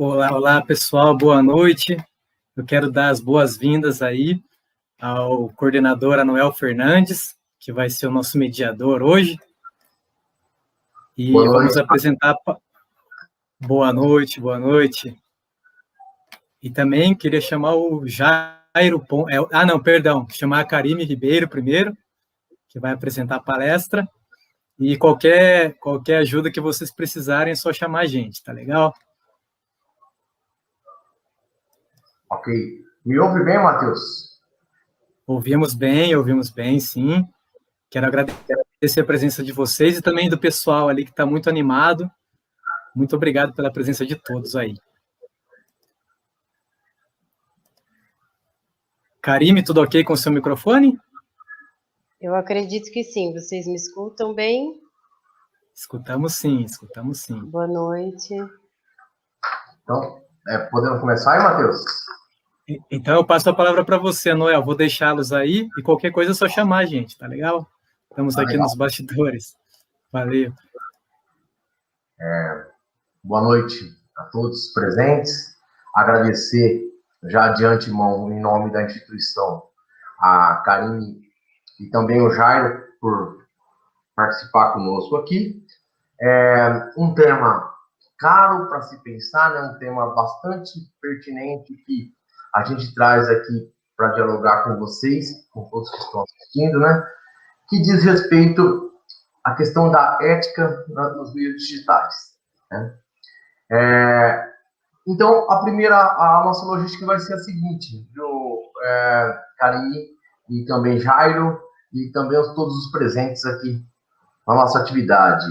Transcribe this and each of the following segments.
Olá, olá, pessoal, boa noite. Eu quero dar as boas-vindas aí ao coordenador Anuel Fernandes, que vai ser o nosso mediador hoje. E vamos apresentar... Boa noite, boa noite. E também queria chamar o Jairo... chamar a Karime Ribeiro primeiro, que vai apresentar a palestra. E qualquer ajuda que vocês precisarem, é só chamar a gente, tá legal? Ok. Me ouve bem, Matheus? Ouvimos bem, sim. Quero agradecer a presença de vocês e também do pessoal ali que está muito animado. Muito obrigado pela presença de todos aí. Karime, tudo ok com o seu microfone? Eu acredito que sim. Vocês me escutam bem? Escutamos sim, escutamos sim. Boa noite. Então, podemos começar aí, Matheus? Então, eu passo a palavra para você, Noel. Vou deixá-los aí e qualquer coisa é só chamar a gente, tá legal? Estamos aqui legal. Nos bastidores. Valeu. Boa noite a todos presentes. Agradecer já de antemão, em nome da instituição, a Karime e também o Jairo por participar conosco aqui. Um tema caro para se pensar, né? Um tema bastante pertinente que a gente traz aqui para dialogar com vocês, com todos que estão assistindo, né? Que diz respeito à questão da ética nos meios digitais, né? Então, a nossa logística vai ser a seguinte, viu, Karine e também Jairo, e também todos os presentes aqui na nossa atividade.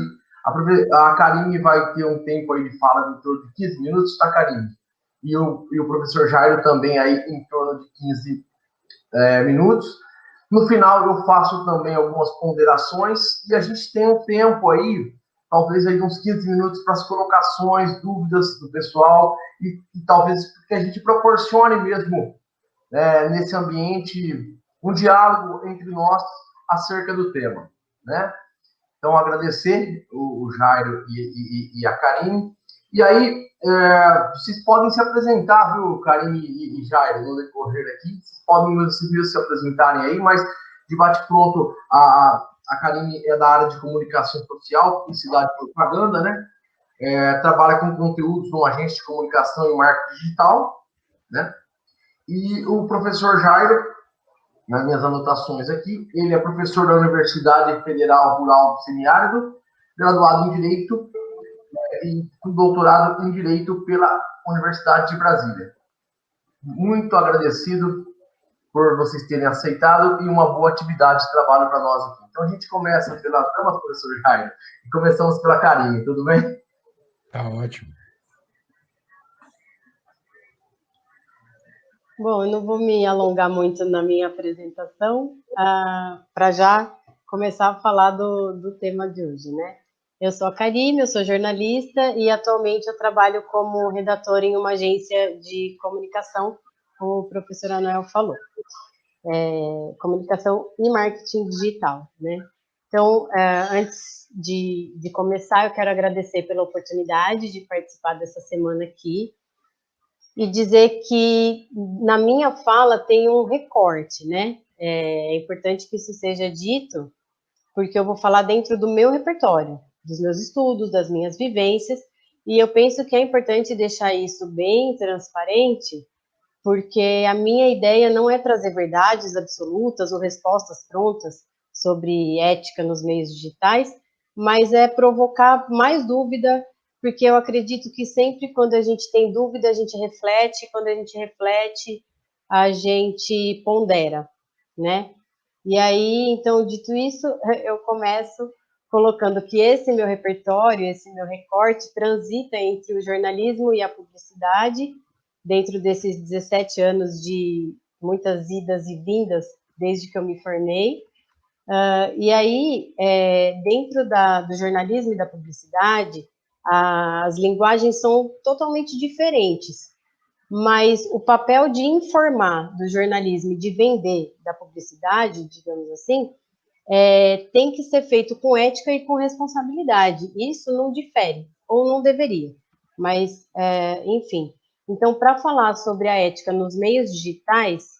A Karine vai ter um tempo aí de fala em torno de 15 minutos, tá, Karine? E o professor Jairo também aí em torno de 15 minutos. No final, eu faço também algumas ponderações e a gente tem um tempo aí, talvez aí de uns 15 minutos para as colocações, dúvidas do pessoal e talvez que a gente proporcione mesmo nesse ambiente um diálogo entre nós acerca do tema, né? Então, agradecer o Jairo e a Karine. E aí, vocês podem se apresentar, viu, Karine e Jairo, no decorrer aqui. Vocês podem se apresentarem aí, mas de bate-pronto, a Karine é da área de comunicação social, publicidade e propaganda, né? Trabalha com conteúdos numa agência de comunicação e marketing digital, né? E o professor Jairo, nas minhas anotações aqui, ele é professor da Universidade Federal Rural do Semiárido, graduado em Direito e com doutorado em Direito pela Universidade de Brasília. Muito agradecido por vocês terem aceitado e uma boa atividade de trabalho para nós aqui. Então, a gente começa pela dama, professor Jairo, e começamos pela Karine, tudo bem? Tá ótimo. Bom, eu não vou me alongar muito na minha apresentação, para já começar a falar do tema de hoje, né? Eu sou a Karime, eu sou jornalista e atualmente eu trabalho como redatora em uma agência de comunicação, como o professor Anuel falou. Comunicação e marketing digital, né? Então, antes de começar, eu quero agradecer pela oportunidade de participar dessa semana aqui, e dizer que na minha fala tem um recorte, né? É importante que isso seja dito, porque eu vou falar dentro do meu repertório, dos meus estudos, das minhas vivências, e eu penso que é importante deixar isso bem transparente, porque a minha ideia não é trazer verdades absolutas ou respostas prontas sobre ética nos meios digitais, mas é provocar mais dúvida, porque eu acredito que sempre quando a gente tem dúvida, a gente reflete, quando a gente reflete, a gente pondera, né? E aí, então, dito isso, eu começo colocando que esse meu repertório, esse meu recorte, transita entre o jornalismo e a publicidade, dentro desses 17 anos de muitas idas e vindas, desde que eu me formei. E aí, dentro do jornalismo e da publicidade, as linguagens são totalmente diferentes, mas o papel de informar do jornalismo e de vender da publicidade, digamos assim, tem que ser feito com ética e com responsabilidade. Isso não difere, ou não deveria. mas, enfim. Então, para falar sobre a ética nos meios digitais,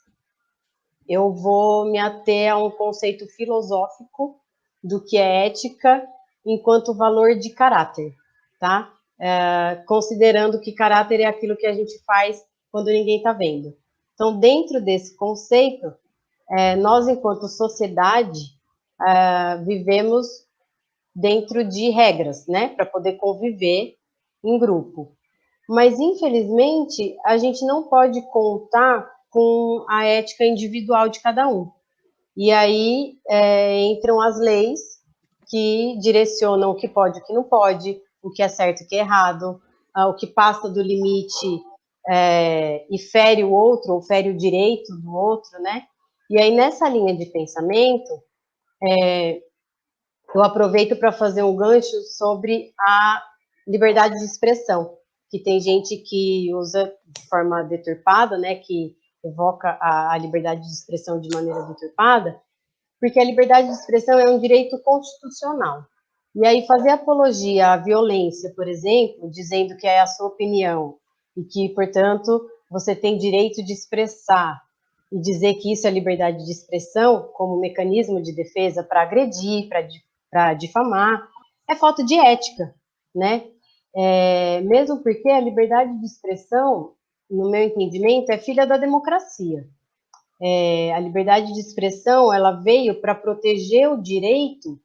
eu vou me ater a um conceito filosófico do que é ética enquanto valor de caráter, tá? Considerando que caráter é aquilo que a gente faz quando ninguém está vendo. Então, dentro desse conceito, nós, enquanto sociedade, vivemos dentro de regras, né, para poder conviver em grupo. Mas, infelizmente, a gente não pode contar com a ética individual de cada um. E aí entram as leis que direcionam o que pode e o que não pode, o que é certo e o que é errado, o que passa do limite e fere o outro, ou fere o direito do outro, né? E aí, nessa linha de pensamento, eu aproveito para fazer um gancho sobre a liberdade de expressão, que tem gente que usa de forma deturpada, né, que evoca a liberdade de expressão de maneira deturpada, porque a liberdade de expressão é um direito constitucional. E aí fazer apologia à violência, por exemplo, dizendo que é a sua opinião e que, portanto, você tem direito de expressar e dizer que isso é liberdade de expressão como mecanismo de defesa para agredir, para difamar, é falta de ética, né? Mesmo porque a liberdade de expressão, no meu entendimento, é filha da democracia. A liberdade de expressão, ela veio para proteger o direito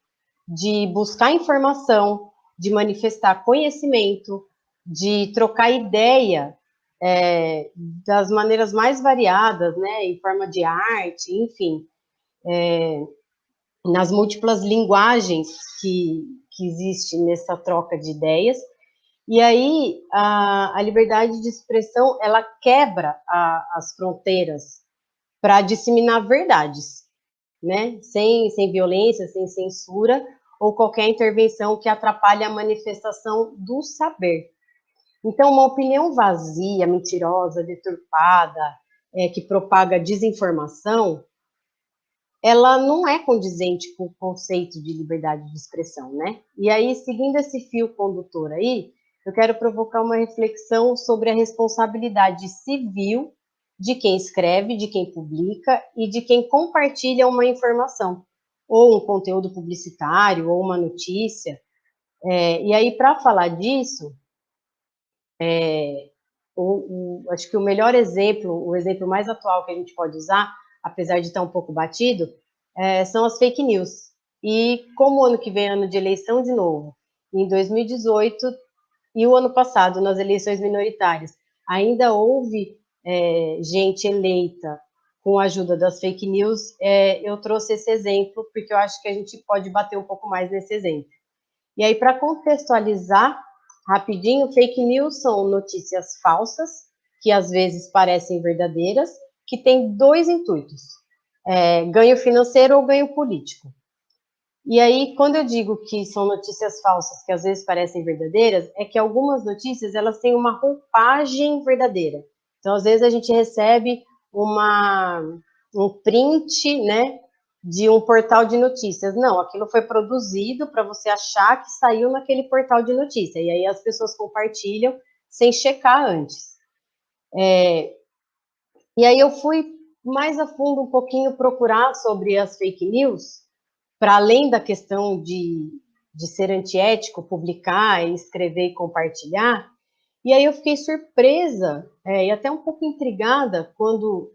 de buscar informação, de manifestar conhecimento, de trocar ideia das maneiras mais variadas, né, em forma de arte, enfim, nas múltiplas linguagens que existem nessa troca de ideias. E aí, a liberdade de expressão, ela quebra as fronteiras para disseminar verdades, né? Sem violência, sem censura, ou qualquer intervenção que atrapalhe a manifestação do saber. Então, uma opinião vazia, mentirosa, deturpada, que propaga desinformação, ela não é condizente com o conceito de liberdade de expressão, né? E aí, seguindo esse fio condutor aí, eu quero provocar uma reflexão sobre a responsabilidade civil de quem escreve, de quem publica e de quem compartilha uma informação, ou um conteúdo publicitário, ou uma notícia. E aí, para falar disso, acho que o melhor exemplo, o exemplo mais atual que a gente pode usar, apesar de estar um pouco batido, são as fake news. E como o ano que vem é ano de eleição de novo, em 2018 e o ano passado, nas eleições minoritárias, ainda houve gente eleita com a ajuda das fake news, eu trouxe esse exemplo, porque eu acho que a gente pode bater um pouco mais nesse exemplo. E aí, para contextualizar rapidinho, fake news são notícias falsas, que às vezes parecem verdadeiras, que têm dois intuitos, ganho financeiro ou ganho político. E aí, quando eu digo que são notícias falsas, que às vezes parecem verdadeiras, é que algumas notícias, elas têm uma roupagem verdadeira. Então, às vezes a gente recebe um print, né, de um portal de notícias. Não, aquilo foi produzido para você achar que saiu naquele portal de notícia. E aí as pessoas compartilham sem checar antes. E aí eu fui mais a fundo um pouquinho procurar sobre as fake news, para além da questão de ser antiético, publicar, escrever e compartilhar. E aí eu fiquei surpresa e até um pouco intrigada quando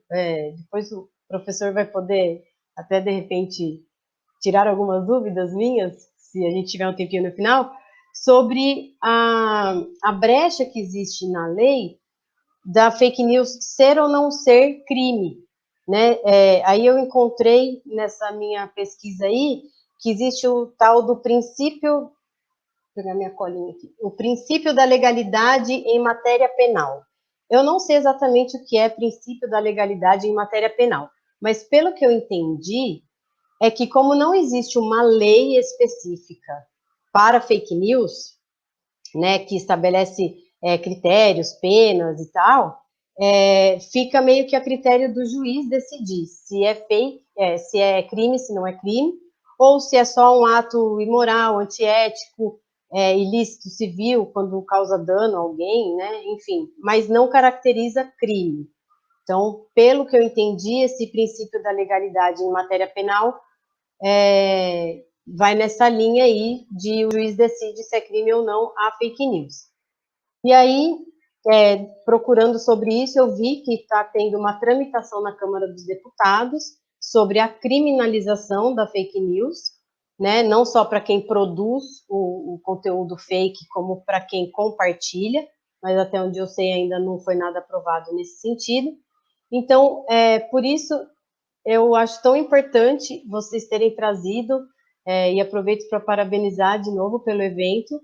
depois o professor vai poder até, de repente, tirar algumas dúvidas minhas, se a gente tiver um tempinho no final, sobre a brecha que existe na lei da fake news ser ou não ser crime, né? Aí eu encontrei nessa minha pesquisa aí que existe o tal do princípio, vou pegar minha colinha aqui, o princípio da legalidade em matéria penal. Eu não sei exatamente o que é princípio da legalidade em matéria penal, mas pelo que eu entendi, é que como não existe uma lei específica para fake news, né, que estabelece critérios, penas e tal, fica meio que a critério do juiz decidir se é fake, se é crime, se não é crime, ou se é só um ato imoral, antiético, ilícito civil quando causa dano a alguém, né? Enfim, mas não caracteriza crime. Então, pelo que eu entendi, esse princípio da legalidade em matéria penal vai nessa linha aí de o juiz decide se é crime ou não a fake news. E aí, procurando sobre isso, eu vi que está tendo uma tramitação na Câmara dos Deputados sobre a criminalização da fake news, né? Não só para quem produz o conteúdo fake, como para quem compartilha, mas até onde eu sei ainda não foi nada aprovado nesse sentido. Então, por isso, eu acho tão importante vocês terem trazido, e aproveito para parabenizar de novo pelo evento,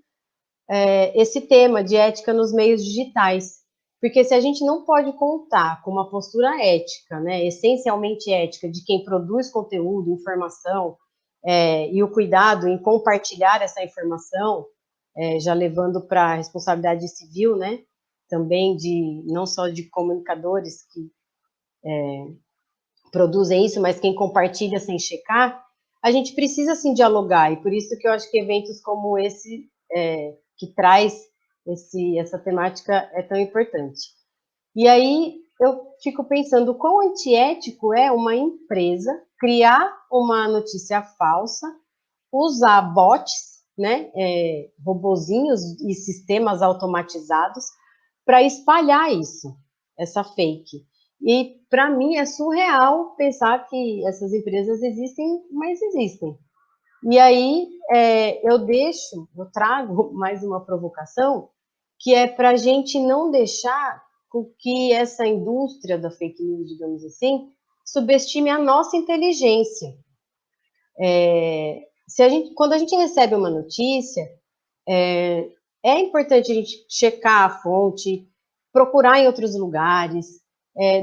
esse tema de ética nos meios digitais. Porque se a gente não pode contar com uma postura ética, né, essencialmente ética, de quem produz conteúdo, informação, e o cuidado em compartilhar essa informação, já levando para a responsabilidade civil, né, também não só de comunicadores que produzem isso, mas quem compartilha sem checar, a gente precisa, sim, dialogar, e por isso que eu acho que eventos como esse, que traz essa temática, é tão importante. E aí, eu fico pensando, quão antiético é uma empresa criar uma notícia falsa, usar bots, né, robozinhos e sistemas automatizados, para espalhar isso, essa fake. E, para mim, é surreal pensar que essas empresas existem, mas existem. E aí, eu trago mais uma provocação, que é para a gente não deixar que essa indústria da fake news, digamos assim, subestime a nossa inteligência. Quando a gente recebe uma notícia, é importante a gente checar a fonte, procurar em outros lugares,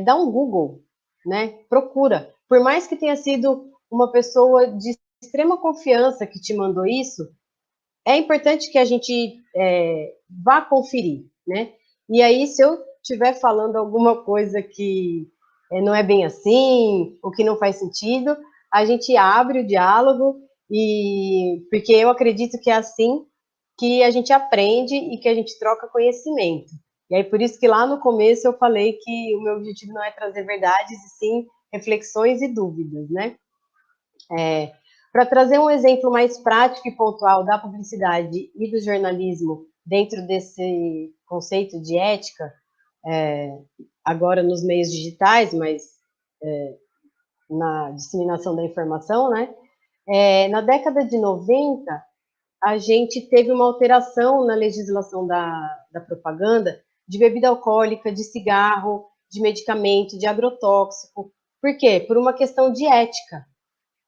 dar um Google, né? Procura. Por mais que tenha sido uma pessoa de extrema confiança que te mandou isso, é importante que a gente vá conferir, né? E aí, se eu estiver falando alguma coisa que não é bem assim, ou que não faz sentido, a gente abre o diálogo, porque eu acredito que é assim que a gente aprende e que a gente troca conhecimento. E aí, por isso que lá no começo eu falei que o meu objetivo não é trazer verdades, e sim reflexões e dúvidas, né? Para trazer um exemplo mais prático e pontual da publicidade e do jornalismo dentro desse conceito de ética, agora nos meios digitais, mas na disseminação da informação, né? Na década de 90, a gente teve uma alteração na legislação da propaganda de bebida alcoólica, de cigarro, de medicamento, de agrotóxico. Por quê? Por uma questão de ética,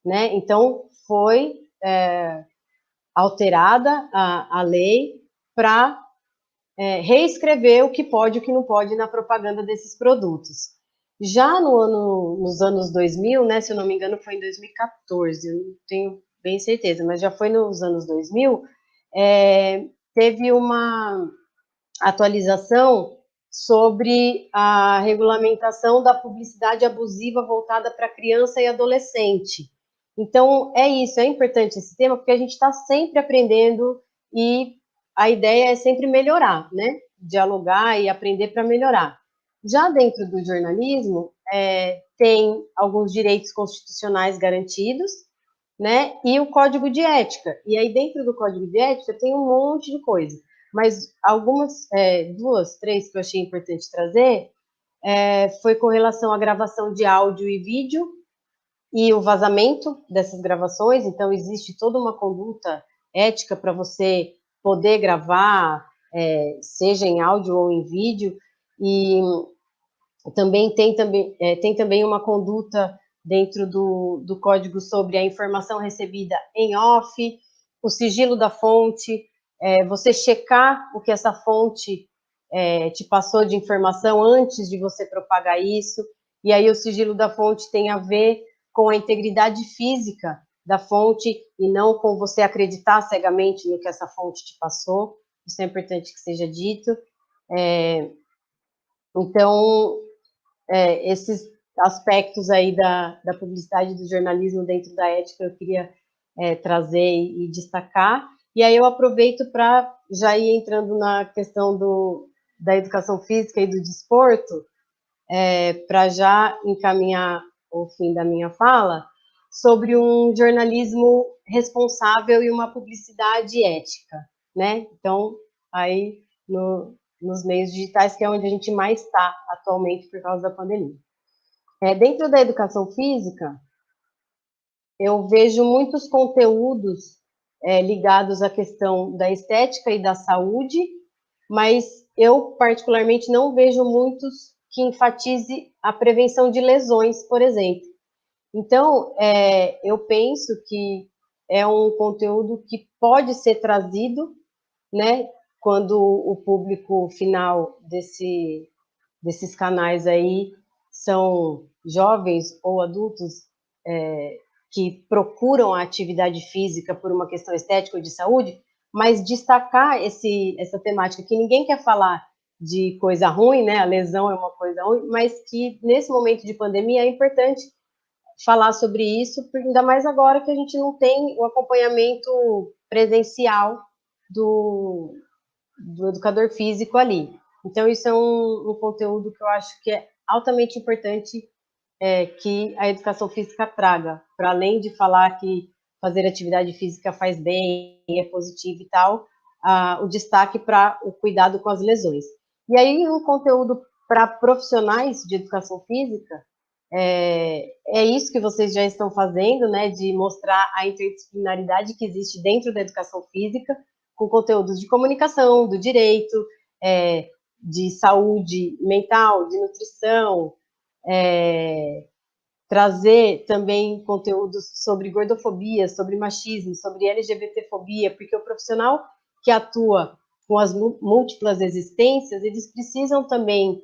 né? Então, foi alterada a lei para reescrever o que pode e o que não pode na propaganda desses produtos. Já nos anos 2000, né, se eu não me engano, foi em 2014, eu não tenho bem certeza, mas já foi nos anos 2000, teve uma atualização sobre a regulamentação da publicidade abusiva voltada para criança e adolescente. Então, é isso, é importante esse tema, porque a gente está sempre aprendendo e a ideia é sempre melhorar, né? Dialogar e aprender para melhorar. Já dentro do jornalismo, tem alguns direitos constitucionais garantidos, né? E o código de ética. E aí, dentro do código de ética, tem um monte de coisa. Mas algumas, 2, 3 que eu achei importante trazer, foi com relação à gravação de áudio e vídeo e o vazamento dessas gravações. Então, existe toda uma conduta ética para você poder gravar, seja em áudio ou em vídeo, e tem também uma conduta dentro do código sobre a informação recebida em off, o sigilo da fonte, você checar o que essa fonte te passou de informação antes de você propagar isso, e aí o sigilo da fonte tem a ver com a integridade física da fonte e não com você acreditar cegamente no que essa fonte te passou. Isso é importante que seja dito. Então, esses aspectos aí da publicidade e do jornalismo dentro da ética eu queria trazer e destacar. E aí eu aproveito para já ir entrando na questão da educação física e do desporto, para já encaminhar o fim da minha fala, sobre um jornalismo responsável e uma publicidade ética, né? Então, aí nos meios digitais, que é onde a gente mais está atualmente por causa da pandemia. Dentro da educação física, eu vejo muitos conteúdos ligados à questão da estética e da saúde, mas eu, particularmente, não vejo muitos que enfatize a prevenção de lesões, por exemplo. Então, eu penso que é um conteúdo que pode ser trazido, né, quando o público final desses canais aí são jovens ou adultos que procuram a atividade física por uma questão estética ou de saúde, mas destacar essa temática, que ninguém quer falar de coisa ruim, né? A lesão é uma coisa ruim, mas que nesse momento de pandemia é importante falar sobre isso, ainda mais agora que a gente não tem o acompanhamento presencial do educador físico ali. Então, isso é um conteúdo que eu acho que é altamente importante que a educação física traga, para além de falar que fazer atividade física faz bem, é positivo e tal, o destaque para o cuidado com as lesões. E aí, um conteúdo para profissionais de educação física, é isso que vocês já estão fazendo, né, de mostrar a interdisciplinaridade que existe dentro da educação física, com conteúdos de comunicação, do direito, de saúde mental, de nutrição, trazer também conteúdos sobre gordofobia, sobre machismo, sobre LGBTfobia, porque o profissional que atua com as múltiplas existências, eles precisam também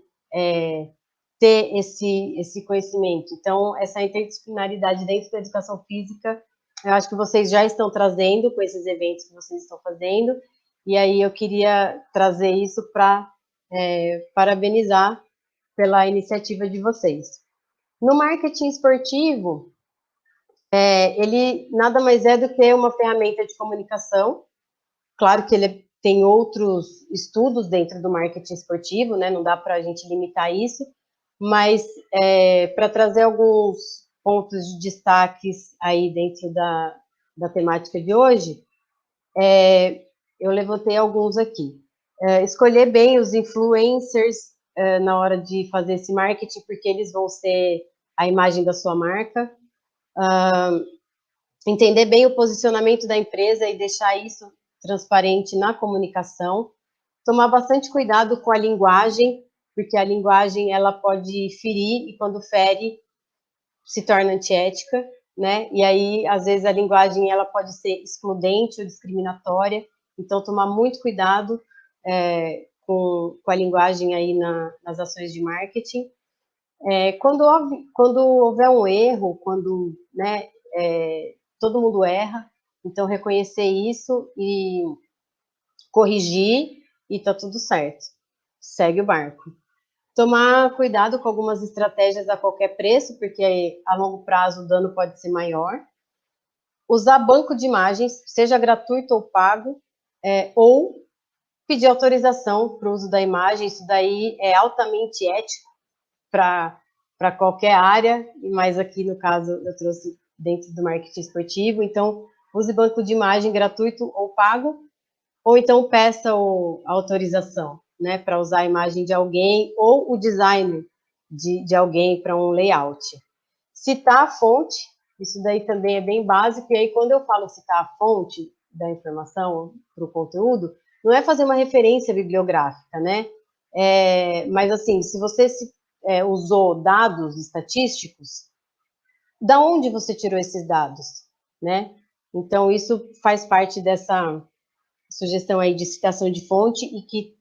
ter esse conhecimento. Então, essa interdisciplinaridade dentro da educação física, eu acho que vocês já estão trazendo com esses eventos que vocês estão fazendo, e aí eu queria trazer isso para parabenizar pela iniciativa de vocês. No marketing esportivo, ele nada mais é do que uma ferramenta de comunicação. Claro que ele tem outros estudos dentro do marketing esportivo, né? Não dá para a gente limitar isso, mas para trazer alguns pontos de destaques aí dentro da temática de hoje, eu levantei alguns aqui. Escolher bem os influencers na hora de fazer esse marketing, porque eles vão ser a imagem da sua marca. Entender bem o posicionamento da empresa e deixar isso transparente na comunicação. Tomar bastante cuidado com a linguagem, porque a linguagem ela pode ferir, e quando fere, se torna antiética, né? E aí, às vezes, a linguagem ela pode ser excludente ou discriminatória. Então, tomar muito cuidado com a linguagem aí nas ações de marketing. Quando houver um erro, quando, né, todo mundo erra, então reconhecer isso e corrigir e tá tudo certo. Segue o barco. Tomar cuidado com algumas estratégias a qualquer preço, porque a longo prazo o dano pode ser maior. Usar banco de imagens, seja gratuito ou pago, ou pedir autorização para o uso da imagem. Isso daí é altamente ético para qualquer área, mas aqui no caso eu trouxe dentro do marketing esportivo. Então, use banco de imagem gratuito ou pago, ou então peça a autorização, né, para usar a imagem de alguém ou o design de alguém para um layout. Citar a fonte, isso daí também é bem básico, e aí quando eu falo citar a fonte da informação para o conteúdo, não é fazer uma referência bibliográfica, né, mas assim, se você usou dados estatísticos, da onde você tirou esses dados, né? Então, isso faz parte dessa sugestão aí de citação de fonte e que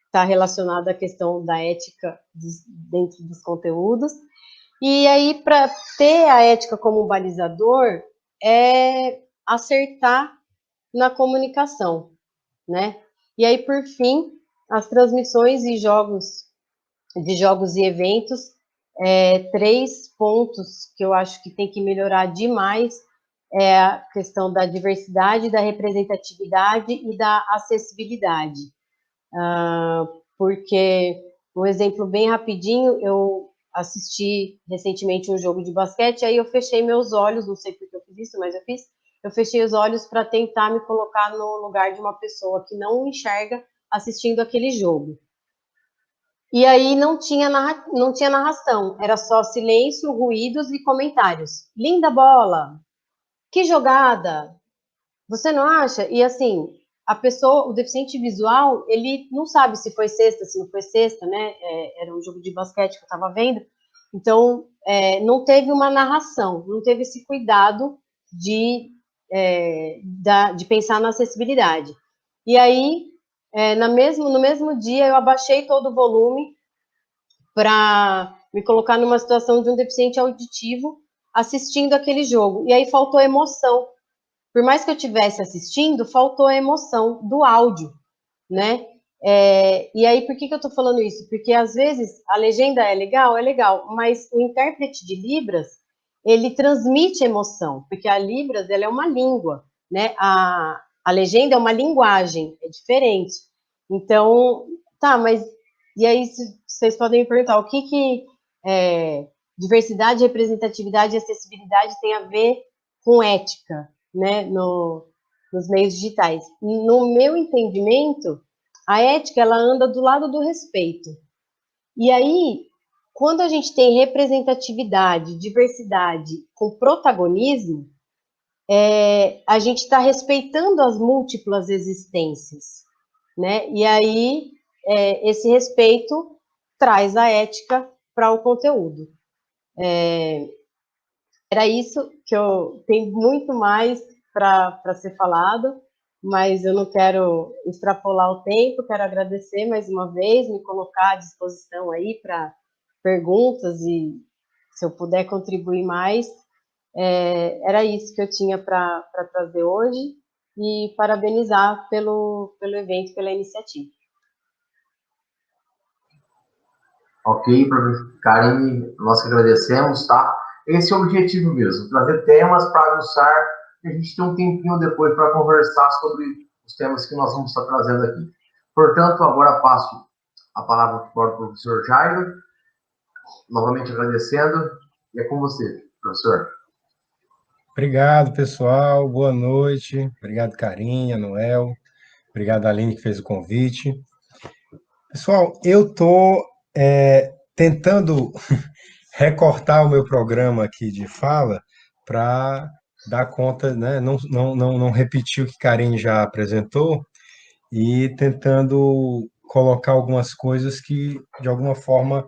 está relacionada à questão da ética dentro dos conteúdos. E aí, para ter a ética como um balizador, é acertar na comunicação, né? E aí, por fim, as transmissões de jogos e eventos, 3 pontos que eu acho que tem que melhorar demais é a questão da diversidade, da representatividade e da acessibilidade. Porque, um exemplo bem rapidinho, eu assisti recentemente um jogo de basquete, aí eu fechei meus olhos, não sei por que eu fiz isso, mas eu fechei os olhos para tentar me colocar no lugar de uma pessoa que não enxerga assistindo aquele jogo. E aí não tinha narração, era só silêncio, ruídos e comentários. Linda bola! Que jogada! Você não acha? E assim, a pessoa, o deficiente visual, ele não sabe se foi sexta, se não foi sexta, né? Era um jogo de basquete que eu estava vendo. Então, não teve uma narração, não teve esse cuidado de pensar na acessibilidade. E aí, no mesmo dia, eu abaixei todo o volume para me colocar numa situação de um deficiente auditivo assistindo aquele jogo. E aí faltou emoção. Por mais que eu estivesse assistindo, faltou a emoção do áudio, né? E aí, por que eu estou falando isso? Porque, às vezes, a legenda é legal, mas o intérprete de Libras, ele transmite emoção, porque a Libras, ela é uma língua, né? A legenda é uma linguagem, é diferente. Então, tá, mas... E aí, vocês podem me perguntar, o que diversidade, representatividade e acessibilidade tem a ver com ética, né, nos meios digitais? No meu entendimento, a ética, ela anda do lado do respeito. E aí, quando a gente tem representatividade, diversidade com protagonismo, a gente está respeitando as múltiplas existências, né? E aí, esse respeito traz a ética para o conteúdo. Era isso que eu tenho muito mais para ser falado, mas eu não quero extrapolar o tempo, quero agradecer mais uma vez, me colocar à disposição aí para perguntas e se eu puder contribuir mais. Era isso que eu tinha para trazer hoje e parabenizar pelo evento, pela iniciativa. Ok, professor Karine, nós que agradecemos, tá? Esse é o objetivo mesmo, trazer temas para aguçar e a gente ter um tempinho depois para conversar sobre os temas que nós vamos estar trazendo aqui. Portanto, agora passo a palavra para o professor Jairo, novamente agradecendo, e é com você, professor. Obrigado, pessoal. Boa noite. Obrigado, Carinha, Noel. Obrigado, Aline, que fez o convite. Pessoal, eu estou tentando recortar o meu programa aqui de fala para dar conta, né? Não repetir o que Carinha já apresentou e tentando colocar algumas coisas que, de alguma forma,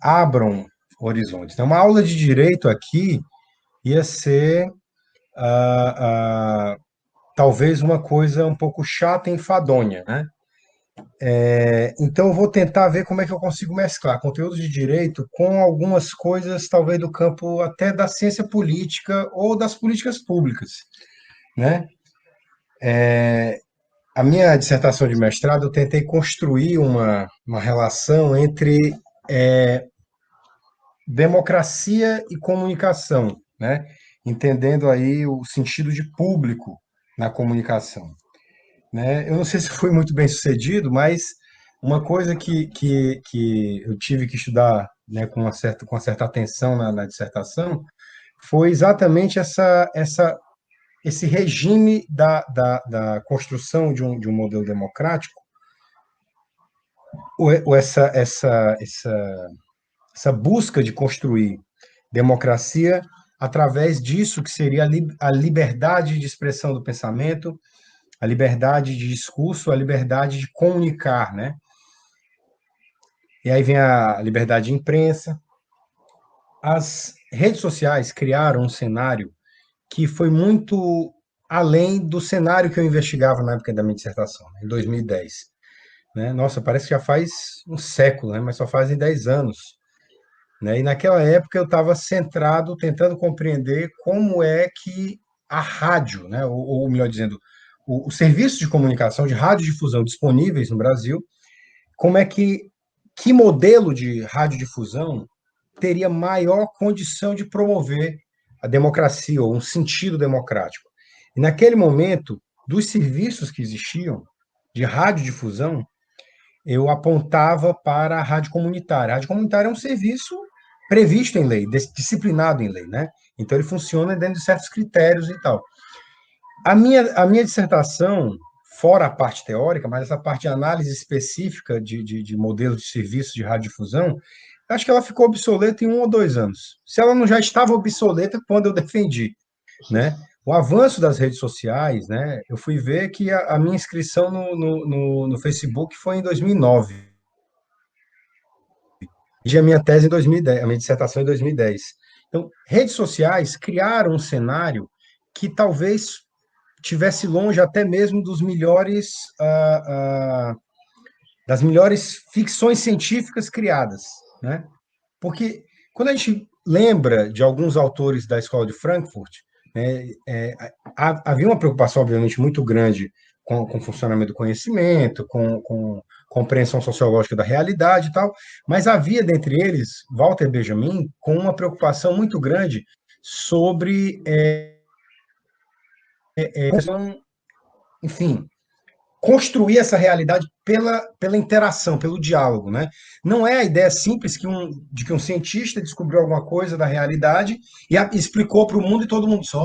abram horizontes. Então, uma aula de direito aqui ia ser talvez uma coisa um pouco chata e enfadonha, né? Então, eu vou tentar ver como é que eu consigo mesclar conteúdo de direito com algumas coisas, talvez, do campo até da ciência política ou das políticas públicas, né? A minha dissertação de mestrado, eu tentei construir uma relação entre democracia e comunicação, né? Entendendo aí o sentido de público na comunicação, né? Eu não sei se foi muito bem sucedido, mas uma coisa que eu tive que estudar, né, com uma certa atenção na dissertação foi exatamente esse regime da construção de um modelo democrático, ou essa busca de construir democracia através disso que seria a liberdade de expressão do pensamento, a liberdade de discurso, a liberdade de comunicar, né? E aí vem a liberdade de imprensa. As redes sociais criaram um cenário que foi muito além do cenário que eu investigava na época da minha dissertação, em 2010. Né? Nossa, parece que já faz um século, né? Mas só fazem 10 anos. Né? E naquela época eu estava centrado, tentando compreender como é que a rádio, né? ou melhor dizendo, o serviço de comunicação, de radiodifusão disponíveis no Brasil, como é que modelo de radiodifusão teria maior condição de promover a democracia, ou um sentido democrático. E naquele momento, dos serviços que existiam, de radiodifusão, eu apontava para a rádio comunitária. A rádio comunitária é um serviço previsto em lei, disciplinado em lei, né? Então ele funciona dentro de certos critérios e tal. A minha dissertação, fora a parte teórica, mas essa parte de análise específica de modelos de serviço de radiodifusão, acho que ela ficou obsoleta em 1 ou 2 anos. Se ela não já estava obsoleta quando eu defendi, né? O avanço das redes sociais, né? Eu fui ver que a minha inscrição no Facebook foi em 2009. E a minha tese em 2010, a minha dissertação em 2010. Então, redes sociais criaram um cenário que talvez tivesse longe até mesmo dos melhores, das melhores ficções científicas criadas, né? Porque quando a gente lembra de alguns autores da Escola de Frankfurt, né, havia uma preocupação, obviamente, muito grande com o funcionamento do conhecimento, com compreensão sociológica da realidade e tal, mas havia, dentre eles, Walter Benjamin, com uma preocupação muito grande sobre, enfim, construir essa realidade pela interação, pelo diálogo, né? Não é a ideia simples de que um cientista descobriu alguma coisa da realidade e explicou para o mundo e todo mundo disse,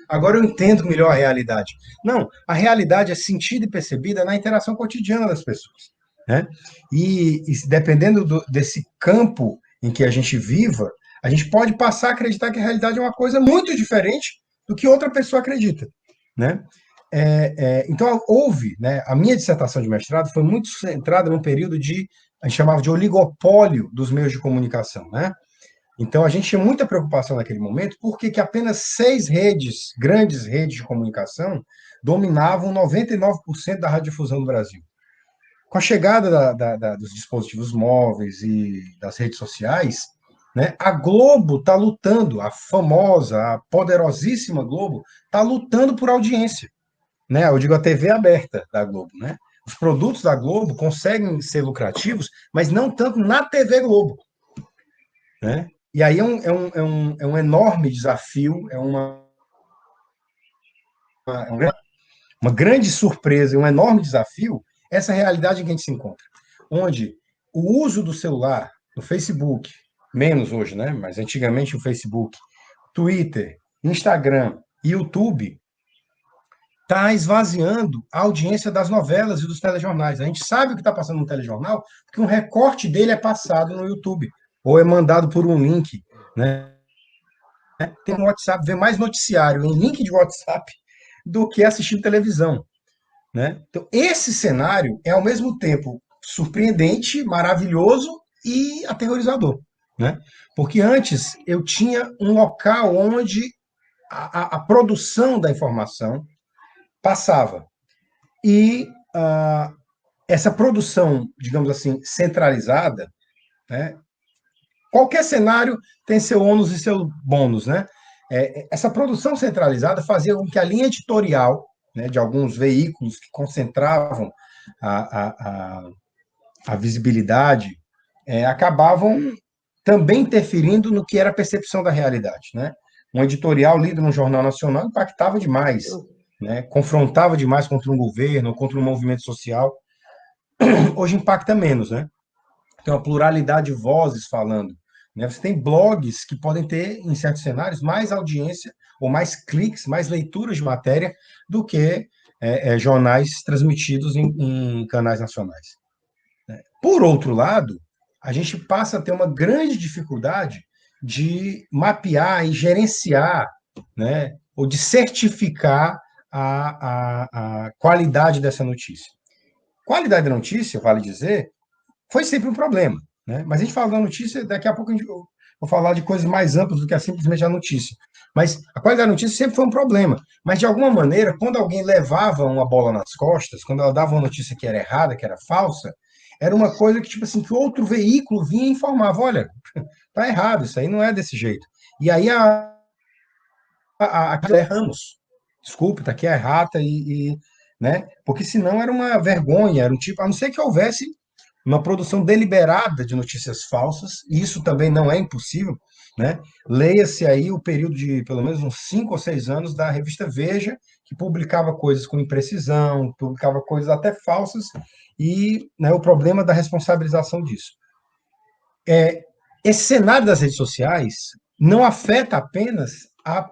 agora eu entendo melhor a realidade. Não, a realidade é sentida e percebida na interação cotidiana das pessoas, né? E dependendo desse campo em que a gente viva, a gente pode passar a acreditar que a realidade é uma coisa muito diferente do que outra pessoa acredita, né? Então, houve, né, a minha dissertação de mestrado foi muito centrada num período a gente chamava de oligopólio dos meios de comunicação, né? Então, a gente tinha muita preocupação naquele momento, porque que apenas 6 grandes redes de comunicação, dominavam 99% da radiodifusão do Brasil. Com a chegada dos dispositivos móveis e das redes sociais, né, a Globo está lutando, a famosa, a poderosíssima Globo, está lutando por audiência. Né? Eu digo a TV aberta da Globo, né? Os produtos da Globo conseguem ser lucrativos, mas não tanto na TV Globo, né? E aí é um enorme desafio, uma grande surpresa, um enorme desafio, essa realidade em que a gente se encontra, onde o uso do celular, do Facebook, menos hoje, né? Mas antigamente o Facebook, Twitter, Instagram e YouTube está esvaziando a audiência das novelas e dos telejornais. A gente sabe o que está passando no telejornal, porque um recorte dele é passado no YouTube, ou é mandado por um link, né? Tem no WhatsApp, vê mais noticiário em link de WhatsApp do que assistindo televisão, né? Então, esse cenário é, ao mesmo tempo, surpreendente, maravilhoso e aterrorizador, né? Porque antes eu tinha um local onde a produção da informação passava. E essa produção, digamos assim, centralizada, né? Qualquer cenário tem seu ônus e seu bônus, né? Essa produção centralizada fazia com que a linha editorial, né, de alguns veículos que concentravam a visibilidade, acabavam também interferindo no que era a percepção da realidade, né? Um editorial lido no Jornal Nacional impactava demais, né? Confrontava demais contra um governo, contra um movimento social. Hoje impacta menos, né? Tem uma pluralidade de vozes falando, né? Você tem blogs que podem ter, em certos cenários, mais audiência ou mais cliques, mais leituras de matéria do que jornais transmitidos em canais nacionais. Por outro lado, a gente passa a ter uma grande dificuldade de mapear e gerenciar, né, ou de certificar a qualidade dessa notícia. Qualidade da notícia, vale dizer, foi sempre um problema, né? Mas a gente fala da notícia, daqui a pouco eu vou falar de coisas mais amplas do que simplesmente a notícia. Mas a qualidade da notícia sempre foi um problema. Mas, de alguma maneira, quando alguém levava uma bola nas costas, quando ela dava uma notícia que era errada, que era falsa, era uma coisa que, tipo assim, que outro veículo vinha e informava, olha, tá errado, isso aí não é desse jeito. E aí erramos. Desculpe, tá aqui a errata né? Porque senão era uma vergonha, era um tipo, a não ser que houvesse uma produção deliberada de notícias falsas, e isso também não é impossível. né? Leia-se aí o período de pelo menos uns 5 ou 6 anos da revista Veja, que publicava coisas com imprecisão, publicava coisas até falsas, e, né, o problema da responsabilização disso. Esse cenário das redes sociais não afeta apenas a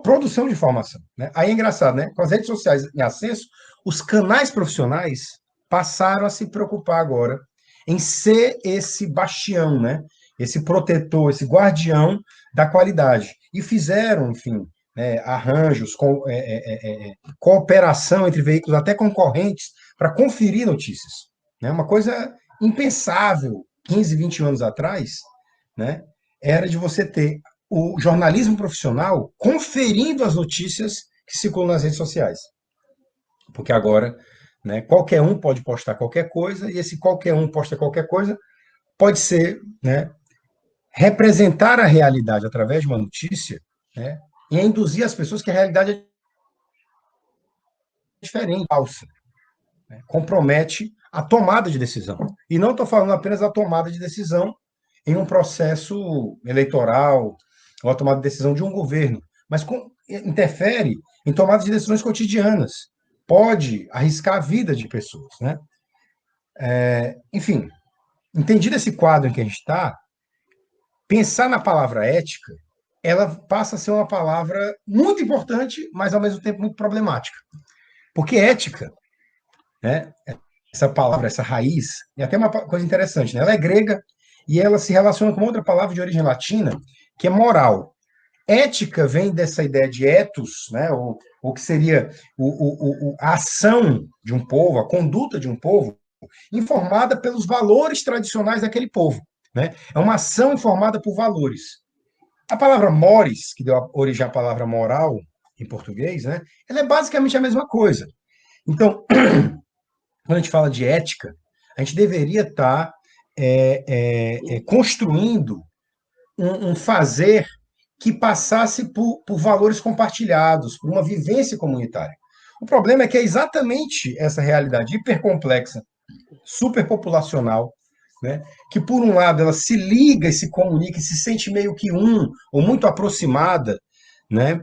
produção de informação, né? Aí é engraçado, né? Com as redes sociais em acesso, os canais profissionais passaram a se preocupar agora em ser esse bastião, né? Esse protetor, esse guardião da qualidade. E fizeram, enfim, arranjos, cooperação entre veículos até concorrentes para conferir notícias. Né? Uma coisa impensável 15, 20 anos atrás, né? Era de você ter o jornalismo profissional conferindo as notícias que circulam nas redes sociais. Porque agora, né, qualquer um pode postar qualquer coisa, e esse qualquer um posta qualquer coisa pode ser, né, representar a realidade através de uma notícia, né, e induzir as pessoas que a realidade é diferente, falsa. Né, compromete a tomada de decisão. E não estou falando apenas da tomada de decisão em um processo eleitoral, ou a tomada de decisão de um governo, mas interfere em tomada de decisões cotidianas. Pode arriscar a vida de pessoas, né? Enfim, entendido esse quadro em que a gente está, pensar na palavra ética, ela passa a ser uma palavra muito importante, mas ao mesmo tempo muito problemática. Porque ética, né, essa palavra, essa raiz, é até uma coisa interessante, né? Ela é grega e ela se relaciona com outra palavra de origem latina, que é moral. Ética vem dessa ideia de ethos, né, ou que seria a ação de um povo, a conduta de um povo, informada pelos valores tradicionais daquele povo. Né? É uma ação informada por valores. A palavra mores, que deu origem à palavra moral em português, né, ela é basicamente a mesma coisa. Então, quando a gente fala de ética, a gente deveria estar construindo um fazer que passasse por valores compartilhados, por uma vivência comunitária. O problema é que é exatamente essa realidade hipercomplexa, superpopulacional, né, que, por um lado, ela se liga e se comunica e se sente meio que ou muito aproximada, né,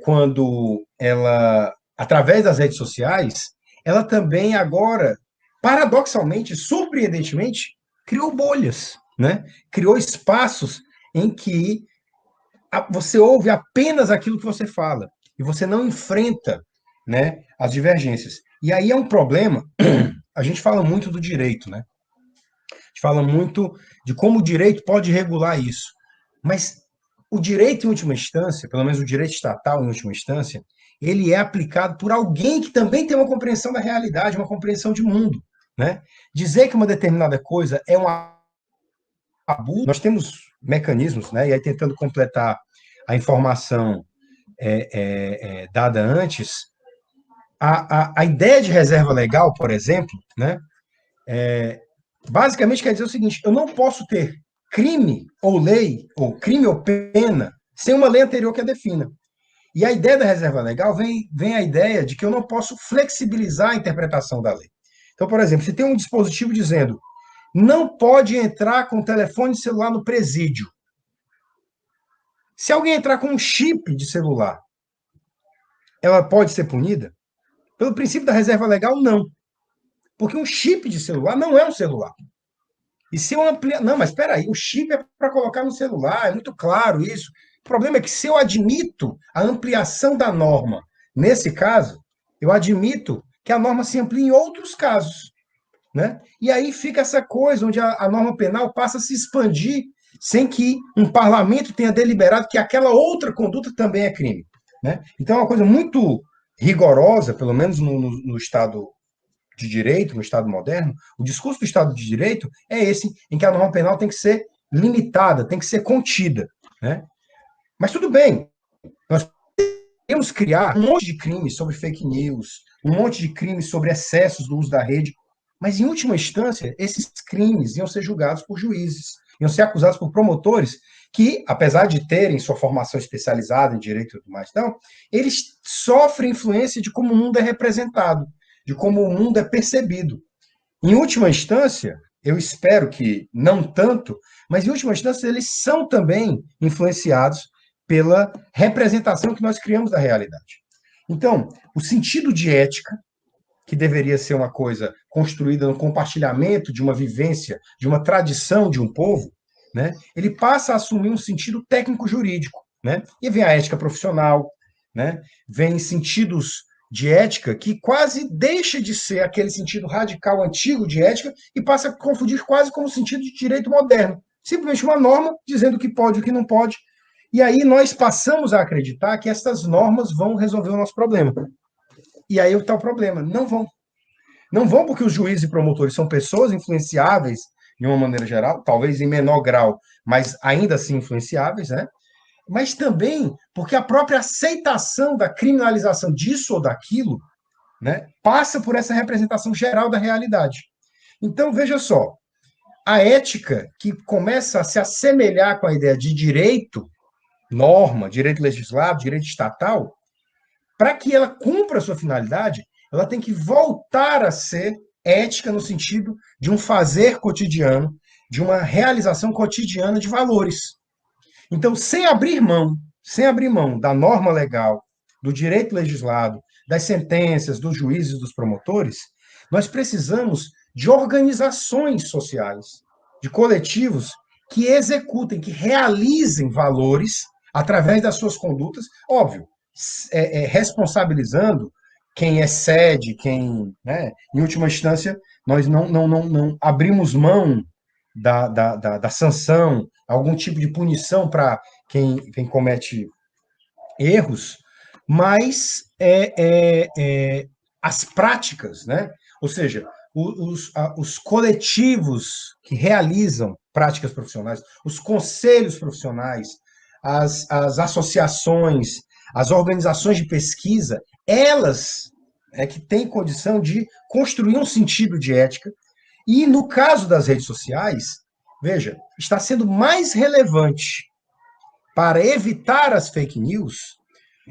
quando ela, através das redes sociais, ela também agora, paradoxalmente, surpreendentemente, criou bolhas, né, criou espaços em que você ouve apenas aquilo que você fala, e você não enfrenta, né, as divergências. E aí é um problema, a gente fala muito do direito, né? A gente fala muito de como o direito pode regular isso. Mas o direito, em última instância, pelo menos o direito estatal, em última instância, ele é aplicado por alguém que também tem uma compreensão da realidade, uma compreensão de mundo, né? Dizer que uma determinada coisa é um abuso, nós temos mecanismos, né? E aí tentando completar a informação dada antes, a ideia de reserva legal, por exemplo, né? Basicamente quer dizer o seguinte: eu não posso ter crime ou lei, ou crime ou pena, sem uma lei anterior que a defina. E a ideia da reserva legal vem a ideia de que eu não posso flexibilizar a interpretação da lei. Então, por exemplo, se tem um dispositivo dizendo não pode entrar com telefone celular no presídio. Se alguém entrar com um chip de celular, ela pode ser punida? Pelo princípio da reserva legal, não. Porque um chip de celular não é um celular. E se eu ampliar... Não, mas espera aí, o chip é para colocar no celular, é muito claro isso. O problema é que se eu admito a ampliação da norma, nesse caso, eu admito que a norma se amplia em outros casos. Né? E aí fica essa coisa onde a norma penal passa a se expandir sem que um parlamento tenha deliberado que aquela outra conduta também é crime. Né? Então é uma coisa muito rigorosa, pelo menos no Estado de Direito, no Estado moderno. O discurso do Estado de Direito é esse, em que a norma penal tem que ser limitada, tem que ser contida. Né? Mas tudo bem, nós podemos criar um monte de crimes sobre fake news, um monte de crimes sobre excessos do uso da rede, mas, em última instância, esses crimes iam ser julgados por juízes, iam ser acusados por promotores que, apesar de terem sua formação especializada em direito e tudo mais, então, eles sofrem influência de como o mundo é representado, de como o mundo é percebido. Em última instância, eu espero que não tanto, mas em última instância eles são também influenciados pela representação que nós criamos da realidade. Então, o sentido de ética, que deveria ser uma coisa construída no compartilhamento de uma vivência, de uma tradição de um povo, né, ele passa a assumir um sentido técnico-jurídico, né? E vem a ética profissional, né? Vem sentidos de ética que quase deixa de ser aquele sentido radical antigo de ética e passa a confundir quase com o sentido de direito moderno. Simplesmente uma norma dizendo o que pode e o que não pode. E aí nós passamos a acreditar que essas normas vão resolver o nosso problema. E aí está o problema. Não vão. Não vão porque os juízes e promotores são pessoas influenciáveis de uma maneira geral, talvez em menor grau, mas ainda assim influenciáveis, né? Mas também porque a própria aceitação da criminalização disso ou daquilo, né, passa por essa representação geral da realidade. Então, veja só, a ética que começa a se assemelhar com a ideia de direito, norma, direito legislado, direito estatal, para que ela cumpra a sua finalidade, ela tem que voltar a ser ética no sentido de um fazer cotidiano, de uma realização cotidiana de valores. Então, sem abrir mão da norma legal, do direito legislado, das sentenças, dos juízes, dos promotores, nós precisamos de organizações sociais, de coletivos que executem, que realizem valores através das suas condutas, óbvio, responsabilizando quem excede, quem, né, em última instância, nós não abrimos mão da sanção, algum tipo de punição para quem comete erros, mas as práticas, né? Ou seja, os coletivos que realizam práticas profissionais, os conselhos profissionais, as associações, as organizações de pesquisa, elas é que têm condição de construir um sentido de ética. E no caso das redes sociais, veja, está sendo mais relevante para evitar as fake news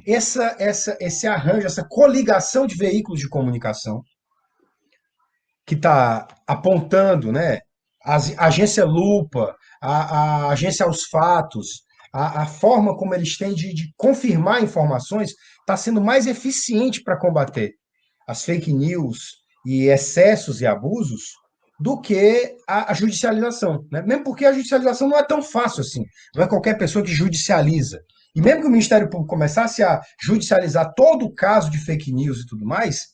esse arranjo, essa coligação de veículos de comunicação que está apontando, né, a agência Lupa, a agência Aos Fatos, a forma como eles têm de confirmar informações está sendo mais eficiente para combater as fake news e excessos e abusos do que a judicialização, né? Mesmo porque a judicialização não é tão fácil assim, não é qualquer pessoa que judicializa. E mesmo que o Ministério Público começasse a judicializar todo o caso de fake news e tudo mais,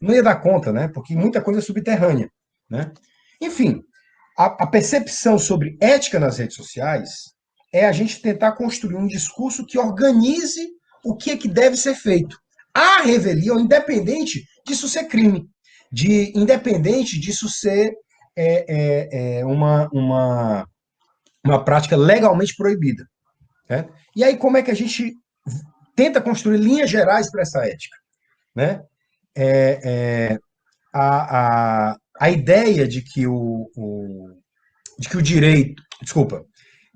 não ia dar conta, né? Porque muita coisa é subterrânea, né? Enfim, a percepção sobre ética nas redes sociais é a gente tentar construir um discurso que organize o que é que deve ser feito. A revelia, independente disso ser crime, independente disso ser uma prática legalmente proibida. Né? E aí, como é que a gente tenta construir linhas gerais para essa ética? Né? A ideia de que o direito,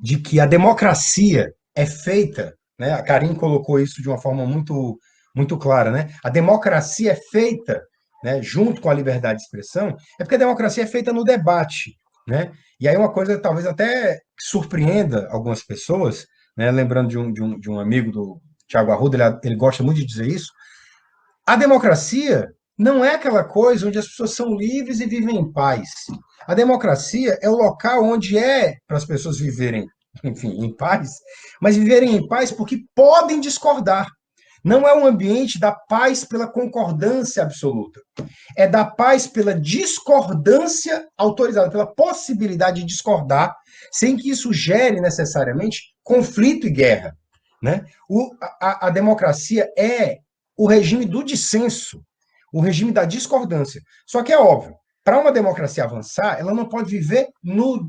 de que a democracia é feita, né? A Karine colocou isso de uma forma muito, muito clara, né? A democracia é feita, né, junto com a liberdade de expressão, é porque a democracia é feita no debate, né? E aí uma coisa talvez até surpreenda algumas pessoas, né? Lembrando de um amigo do Tiago Arruda, ele gosta muito de dizer isso. A democracia não é aquela coisa onde as pessoas são livres e vivem em paz. A democracia é o local onde é para as pessoas viverem, enfim, em paz, mas viverem em paz porque podem discordar. Não é um ambiente da paz pela concordância absoluta. É da paz pela discordância autorizada, pela possibilidade de discordar, sem que isso gere necessariamente conflito e guerra. Né? A democracia é o regime do dissenso, o regime da discordância. Só que é óbvio, para uma democracia avançar, ela não pode viver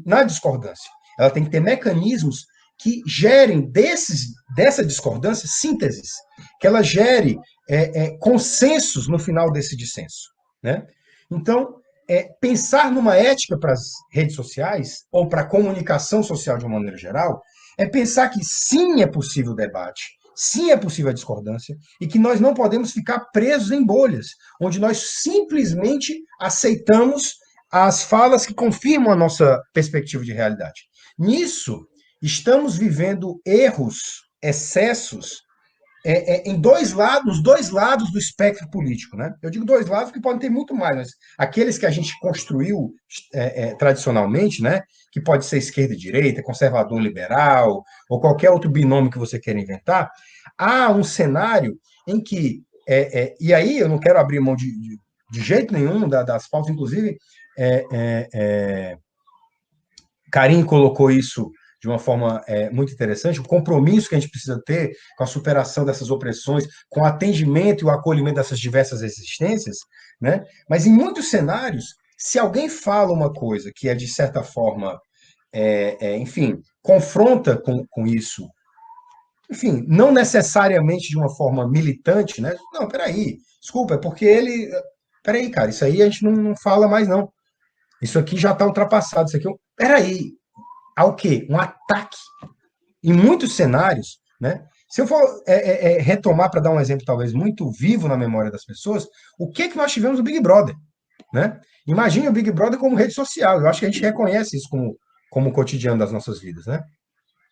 na discordância. Ela tem que ter mecanismos que gerem dessa discordância sínteses, que ela gere consensos no final desse dissenso. Né? Então, pensar numa ética para as redes sociais, ou para a comunicação social de uma maneira geral, é pensar que sim é possível o debate, sim é possível a discordância, e que nós não podemos ficar presos em bolhas, onde nós simplesmente aceitamos as falas que confirmam a nossa perspectiva de realidade. Nisso, estamos vivendo erros, excessos, em nos dois lados do espectro político, né? Eu digo dois lados porque podem ter muito mais, mas aqueles que a gente construiu tradicionalmente, né? Que pode ser esquerda e direita, conservador, liberal, ou qualquer outro binômio que você queira inventar, há um cenário em que, e aí eu não quero abrir mão de jeito nenhum das pautas, inclusive, Karim colocou isso de uma forma muito interessante, o compromisso que a gente precisa ter com a superação dessas opressões, com o atendimento e o acolhimento dessas diversas existências, né? Mas em muitos cenários, se alguém fala uma coisa que é, de certa forma, enfim, confronta com isso, enfim, não necessariamente de uma forma militante, né? Não, peraí, desculpa, é porque ele... Peraí, cara, isso aí a gente não fala mais, não. Isso aqui já está ultrapassado, isso aqui... Peraí, ao quê? Um ataque. Em muitos cenários, né? Se eu for retomar para dar um exemplo talvez muito vivo na memória das pessoas, o que nós tivemos no Big Brother, né? Imagine o Big Brother como rede social. Eu acho que a gente reconhece isso como o cotidiano das nossas vidas, né?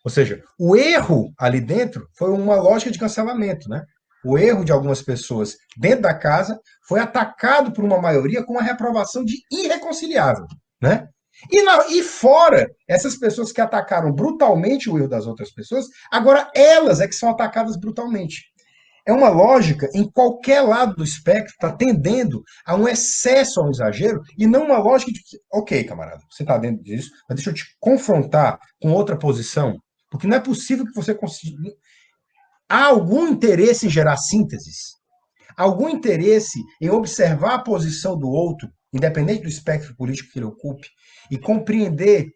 Ou seja, o erro ali dentro foi uma lógica de cancelamento, né? O erro de algumas pessoas dentro da casa foi atacado por uma maioria com uma reprovação de irreconciliável, né? E fora, essas pessoas que atacaram brutalmente o erro das outras pessoas, agora elas é que são atacadas brutalmente. É uma lógica em qualquer lado do espectro está tendendo a um excesso, a um exagero, e não uma lógica de, ok, camarada, você está dentro disso, mas deixa eu te confrontar com outra posição, porque não é possível que você consiga... Há algum interesse em gerar sínteses? Algum interesse em observar a posição do outro, independente do espectro político que ele ocupe, e compreender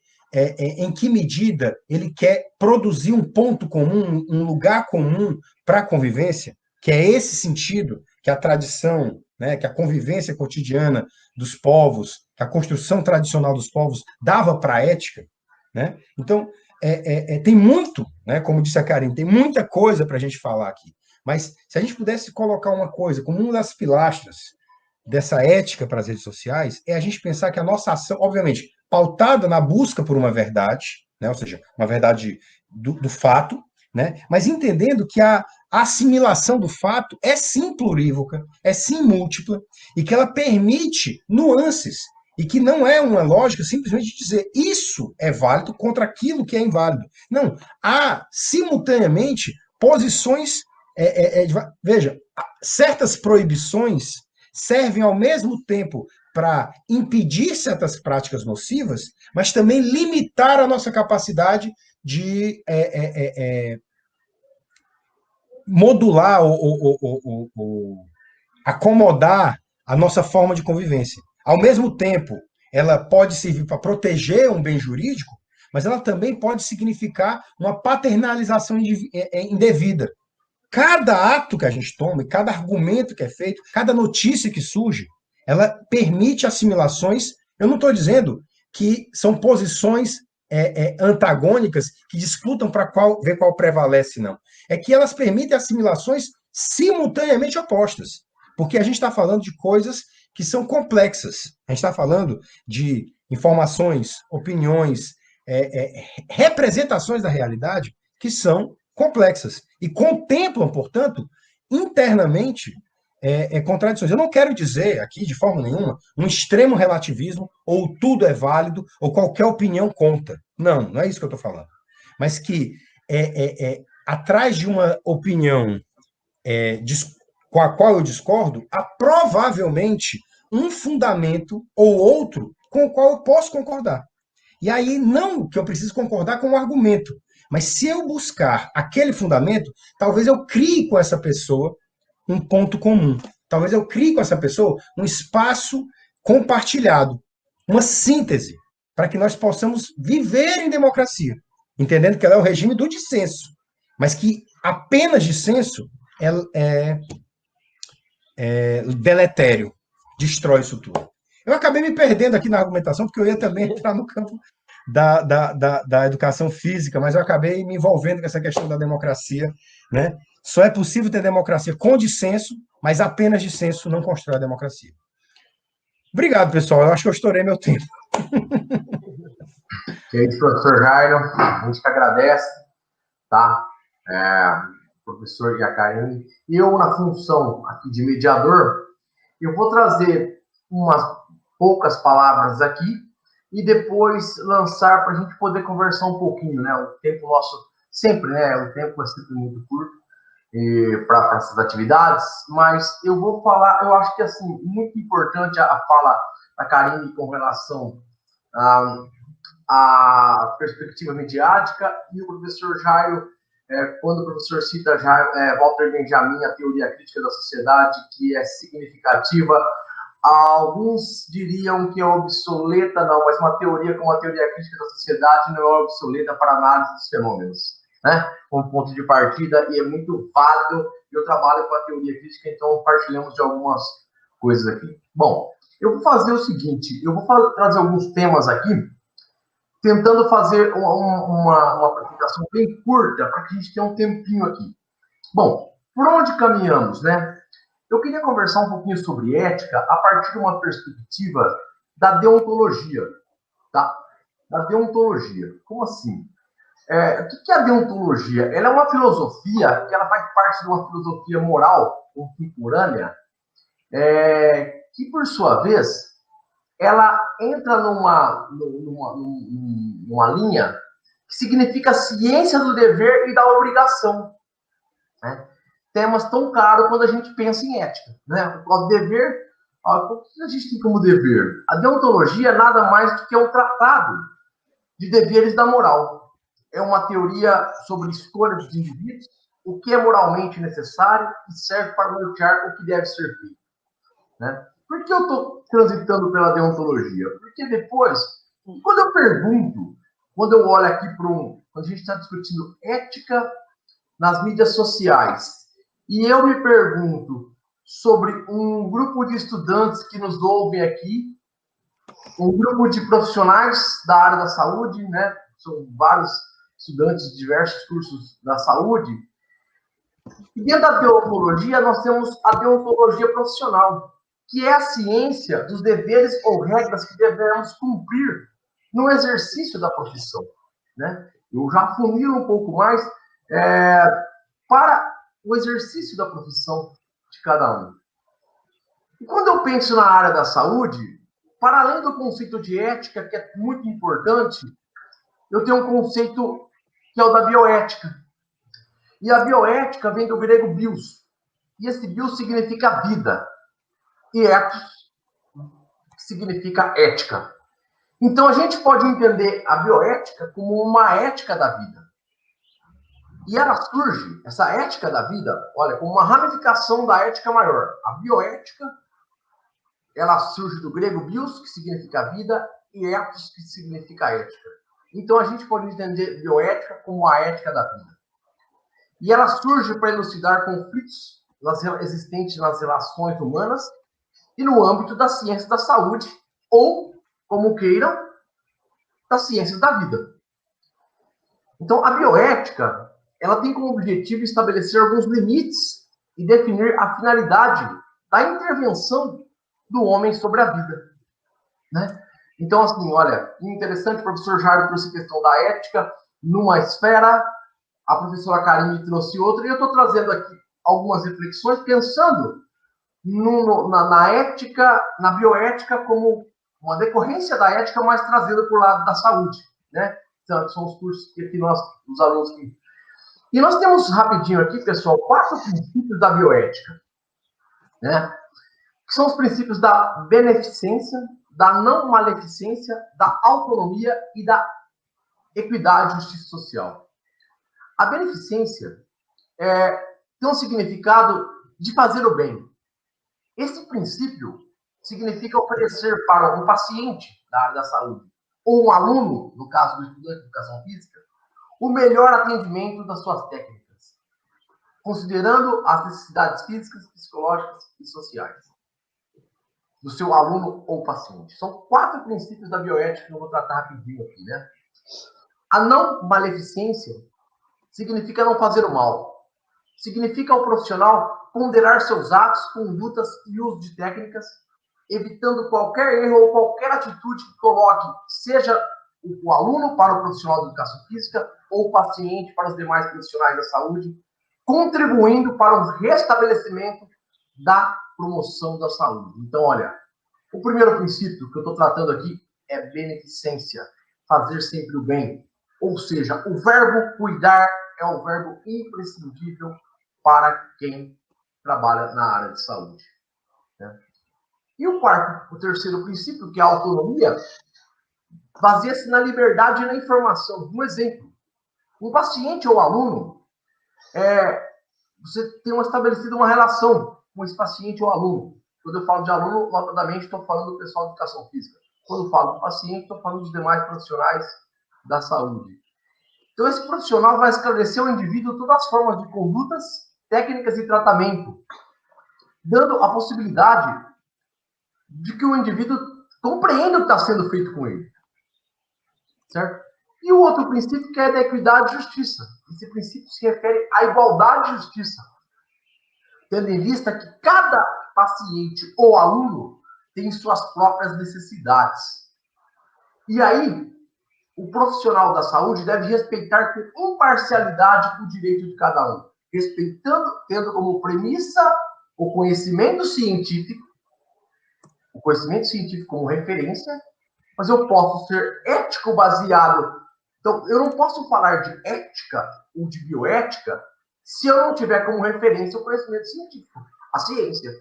em que medida ele quer produzir um ponto comum, um lugar comum para a convivência, que é esse sentido que a tradição, né, que a convivência cotidiana dos povos, que a construção tradicional dos povos dava para a ética, né? Então, tem muito, né, como disse a Karine, tem muita coisa para a gente falar aqui. Mas se a gente pudesse colocar uma coisa como uma das pilastras dessa ética para as redes sociais, é a gente pensar que a nossa ação, obviamente, pautada na busca por uma verdade, né, ou seja, uma verdade do fato, né, mas entendendo que a assimilação do fato é sim plurívoca, é sim múltipla, e que ela permite nuances, e que não é uma lógica simplesmente de dizer isso é válido contra aquilo que é inválido. Não, há simultaneamente posições veja, certas proibições servem ao mesmo tempo para impedir certas práticas nocivas, mas também limitar a nossa capacidade de modular ou acomodar a nossa forma de convivência. Ao mesmo tempo, ela pode servir para proteger um bem jurídico, mas ela também pode significar uma paternalização indevida. Cada ato que a gente toma, e cada argumento que é feito, cada notícia que surge, ela permite assimilações. Eu não estou dizendo que são posições antagônicas que disputam para ver qual prevalece, não. É que elas permitem assimilações simultaneamente opostas. Porque a gente está falando de coisas que são complexas. A gente está falando de informações, opiniões, representações da realidade que são complexas e contemplam, portanto, internamente contradições. Eu não quero dizer aqui, de forma nenhuma, um extremo relativismo, ou tudo é válido, ou qualquer opinião conta. Não é isso que eu estou falando. Mas que atrás de uma opinião com a qual eu discordo, há provavelmente um fundamento ou outro com o qual eu posso concordar. E aí, não que eu preciso concordar com um argumento, mas se eu buscar aquele fundamento, talvez eu crie com essa pessoa um ponto comum. Talvez eu crie com essa pessoa um espaço compartilhado, uma síntese, para que nós possamos viver em democracia, entendendo que ela é o regime do dissenso, mas que apenas dissenso é deletério, destrói isso tudo. Eu acabei me perdendo aqui na argumentação, porque eu ia também entrar no campo da educação física, mas eu acabei me envolvendo com essa questão da democracia, né? Só é possível ter democracia com dissenso, mas apenas dissenso não constrói a democracia. Obrigado, pessoal. Eu acho que eu estourei meu tempo. Que é isso, professor Jairo. A gente que agradece, tá? Professor e a Karine. E eu, na função aqui de mediador, eu vou trazer umas poucas palavras aqui e depois lançar para a gente poder conversar um pouquinho, né? O tempo nosso, sempre, né? O tempo é sempre muito curto para essas atividades, mas eu vou falar, eu acho que, assim, muito importante a fala da Karine com relação à perspectiva mediática, e o professor Jairo, quando o professor cita Walter Benjamin, a teoria crítica da sociedade, que é significativa. Alguns diriam que é obsoleta, não, mas uma teoria como a teoria crítica da sociedade não é obsoleta para análise dos fenômenos, né? Como ponto de partida, e é muito válido. Eu trabalho com a teoria crítica, então partilhamos de algumas coisas aqui. Bom, eu vou fazer o seguinte, eu vou trazer alguns temas aqui, tentando fazer uma apresentação bem curta, para que a gente tenha um tempinho aqui. Bom, por onde caminhamos, né? Eu queria conversar um pouquinho sobre ética a partir de uma perspectiva da deontologia, tá? Da deontologia. Como assim? O que é a deontologia? Ela é uma filosofia, que ela faz parte de uma filosofia moral contemporânea, que, por sua vez, ela entra numa linha que significa ciência do dever e da obrigação, né? Temas tão caros quando a gente pensa em ética, né? O dever, o que a gente tem como dever? A deontologia nada mais do que um tratado de deveres da moral. É uma teoria sobre escolha dos indivíduos, o que é moralmente necessário e serve para nortear o que deve ser feito, né? Por que eu estou transitando pela deontologia? Porque depois, quando eu olho aqui quando a gente está discutindo ética nas mídias sociais, e eu me pergunto sobre um grupo de estudantes que nos ouvem aqui, um grupo de profissionais da área da saúde, né? São vários estudantes de diversos cursos da saúde. E dentro da deontologia, nós temos a deontologia profissional, que é a ciência dos deveres ou regras que devemos cumprir no exercício da profissão, né? Eu já funilo um pouco mais para o exercício da profissão de cada um. E quando eu penso na área da saúde, para além do conceito de ética, que é muito importante, eu tenho um conceito que é o da bioética. E a bioética vem do grego bios. E esse bios significa vida. E ethos significa ética. Então, a gente pode entender a bioética como uma ética da vida. E ela surge, essa ética da vida, olha, como uma ramificação da ética maior. A bioética, ela surge do grego bios, que significa vida, e ethos, que significa ética. Então, a gente pode entender bioética como a ética da vida. E ela surge para elucidar conflitos existentes nas relações humanas e no âmbito da ciência da saúde, ou, como queiram, das ciências da vida. Então, a bioética, ela tem como objetivo estabelecer alguns limites e definir a finalidade da intervenção do homem sobre a vida, né? Então, assim, olha, interessante, o professor Jairo trouxe a questão da ética numa esfera, a professora Karine trouxe outra, e eu estou trazendo aqui algumas reflexões, pensando na ética, na bioética, como uma decorrência da ética, mas trazendo para o lado da saúde, né? Então, são os cursos que os alunos que... E nós temos, rapidinho aqui, pessoal, 4 princípios da bioética, né? Que são os princípios da beneficência, da não maleficência, da autonomia e da equidade e justiça social. A beneficência tem um significado de fazer o bem. Esse princípio significa oferecer para um paciente da área da saúde, ou um aluno, no caso do estudante de educação física, o melhor atendimento das suas técnicas, considerando as necessidades físicas, psicológicas e sociais do seu aluno ou paciente. São 4 princípios da bioética que eu vou tratar rapidinho aqui, né? A não maleficência significa não fazer o mal. Significa ao profissional ponderar seus atos, condutas e uso de técnicas evitando qualquer erro ou qualquer atitude que coloque, seja o aluno para o profissional de educação física ou o paciente para os demais profissionais da saúde, contribuindo para o restabelecimento da promoção da saúde. Então, olha, o primeiro princípio que eu estou tratando aqui é beneficência, fazer sempre o bem. Ou seja, o verbo cuidar é um verbo imprescindível para quem trabalha na área de saúde. Né? E o terceiro princípio, que é a autonomia, baseia-se na liberdade e na informação. Um exemplo, um paciente ou aluno, você tem estabelecido uma relação com esse paciente ou aluno. Quando eu falo de aluno, notadamente, estou falando do pessoal de educação física. Quando eu falo do paciente, estou falando dos demais profissionais da saúde. Então, esse profissional vai esclarecer ao indivíduo todas as formas de condutas, técnicas e tratamento, dando a possibilidade de que o indivíduo compreenda o que está sendo feito com ele. Certo? E o outro princípio, que é da equidade e justiça. Esse princípio se refere à igualdade e justiça, tendo em vista que cada paciente ou aluno tem suas próprias necessidades. E aí, o profissional da saúde deve respeitar com imparcialidade o direito de cada um, respeitando, tendo como premissa o conhecimento científico como referência, mas eu posso ser ético baseado. Então, eu não posso falar de ética ou de bioética se eu não tiver como referência o conhecimento científico, a ciência.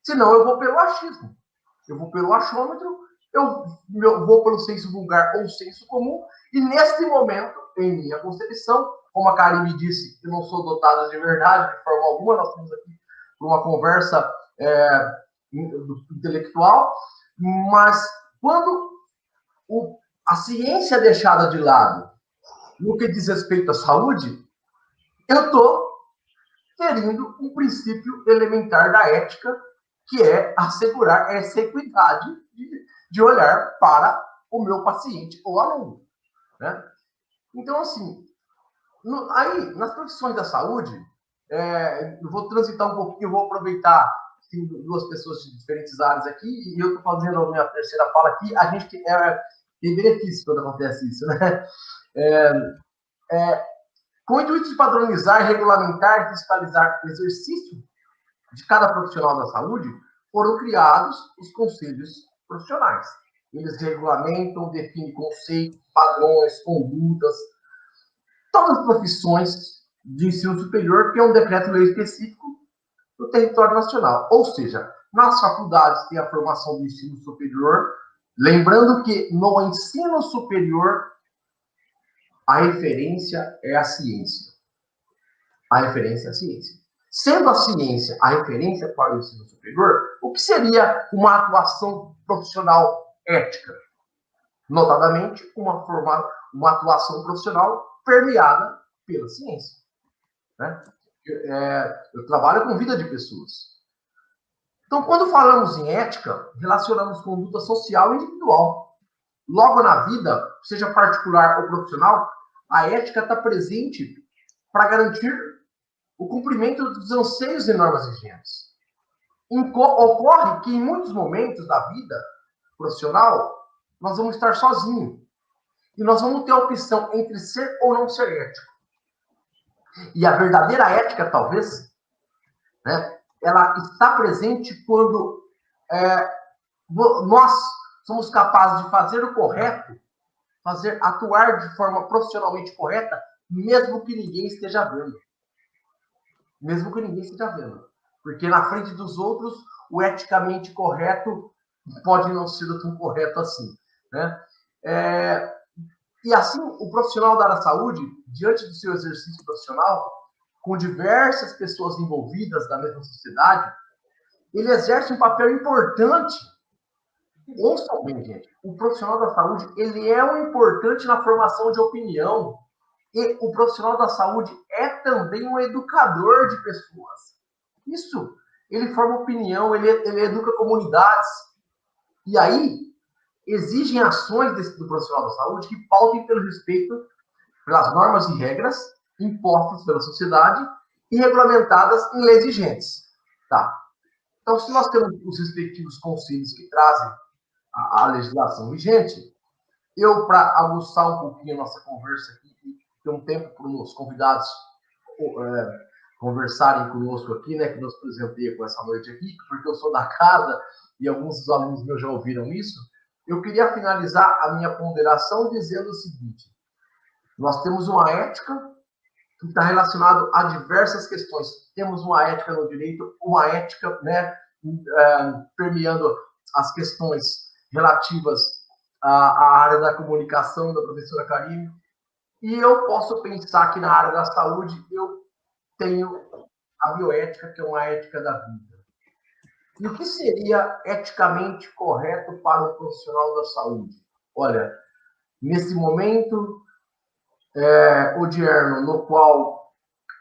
Senão, eu vou pelo achismo, eu vou pelo achômetro, eu vou pelo senso vulgar ou senso comum, e nesse momento, em minha concepção, como a Karine disse, eu não sou dotada de verdade, de forma alguma, nós estamos aqui para uma conversa intelectual, mas quando a ciência é deixada de lado no que diz respeito à saúde, eu estou ferindo um princípio elementar da ética, que é assegurar essa equidade de olhar para o meu paciente ou aluno. Né? Então, assim, aí, nas profissões da saúde, eu vou transitar um pouquinho, eu vou aproveitar que tem duas pessoas de diferentes áreas aqui, e eu estou fazendo a minha terceira fala aqui, a gente tem benefício quando acontece isso, né? Com o intuito de padronizar, regulamentar e fiscalizar o exercício de cada profissional da saúde, foram criados os conselhos profissionais. Eles regulamentam, definem conceitos, padrões, condutas, todas as profissões de ensino superior, que é um decreto-lei específico do território nacional. Ou seja, nas faculdades tem a formação do ensino superior, lembrando que no ensino superior a referência é a ciência. A referência é a ciência. Sendo a ciência a referência para o ensino superior, o que seria uma atuação profissional ética? Notadamente, uma atuação profissional permeada pela ciência. Né? Eu trabalho com vida de pessoas. Então, quando falamos em ética, relacionamos conduta social e individual. Logo na vida, seja particular ou profissional, a ética está presente para garantir o cumprimento dos anseios e normas vigentes. Ocorre que, em muitos momentos da vida profissional, nós vamos estar sozinhos. E nós vamos ter a opção entre ser ou não ser ético. E a verdadeira ética, talvez, né, ela está presente quando nós somos capazes de fazer o correto, atuar de forma profissionalmente correta, mesmo que ninguém esteja vendo. Mesmo que ninguém esteja vendo. Porque na frente dos outros, o eticamente correto pode não ser tão correto assim. Né? E assim, o profissional da área da saúde, diante do seu exercício profissional, com diversas pessoas envolvidas da mesma sociedade, ele exerce um papel importante. Ouçam bem, gente. O profissional da saúde, ele é um importante na formação de opinião. E o profissional da saúde é também um educador de pessoas. Isso. Ele forma opinião, ele educa comunidades. E aí, exigem ações do profissional da saúde que pautem pelo respeito pelas normas e regras impostas pela sociedade e regulamentadas em leis vigentes. Tá. Então, se nós temos os respectivos conselhos que trazem a legislação vigente, eu, para aguçar um pouquinho a nossa conversa aqui, ter um tempo para os convidados conversarem conosco aqui, né, que nos presentei com essa noite aqui, porque eu sou da casa e alguns dos alunos meus já ouviram isso, eu queria finalizar a minha ponderação dizendo o seguinte: nós temos uma ética que está relacionada a diversas questões. Temos uma ética no direito, uma ética, né, permeando as questões relativas à área da comunicação da professora Karine, e eu posso pensar que na área da saúde eu tenho a bioética, que é uma ética da vida. E o que seria eticamente correto para um profissional da saúde? Olha, nesse momento odierno, no qual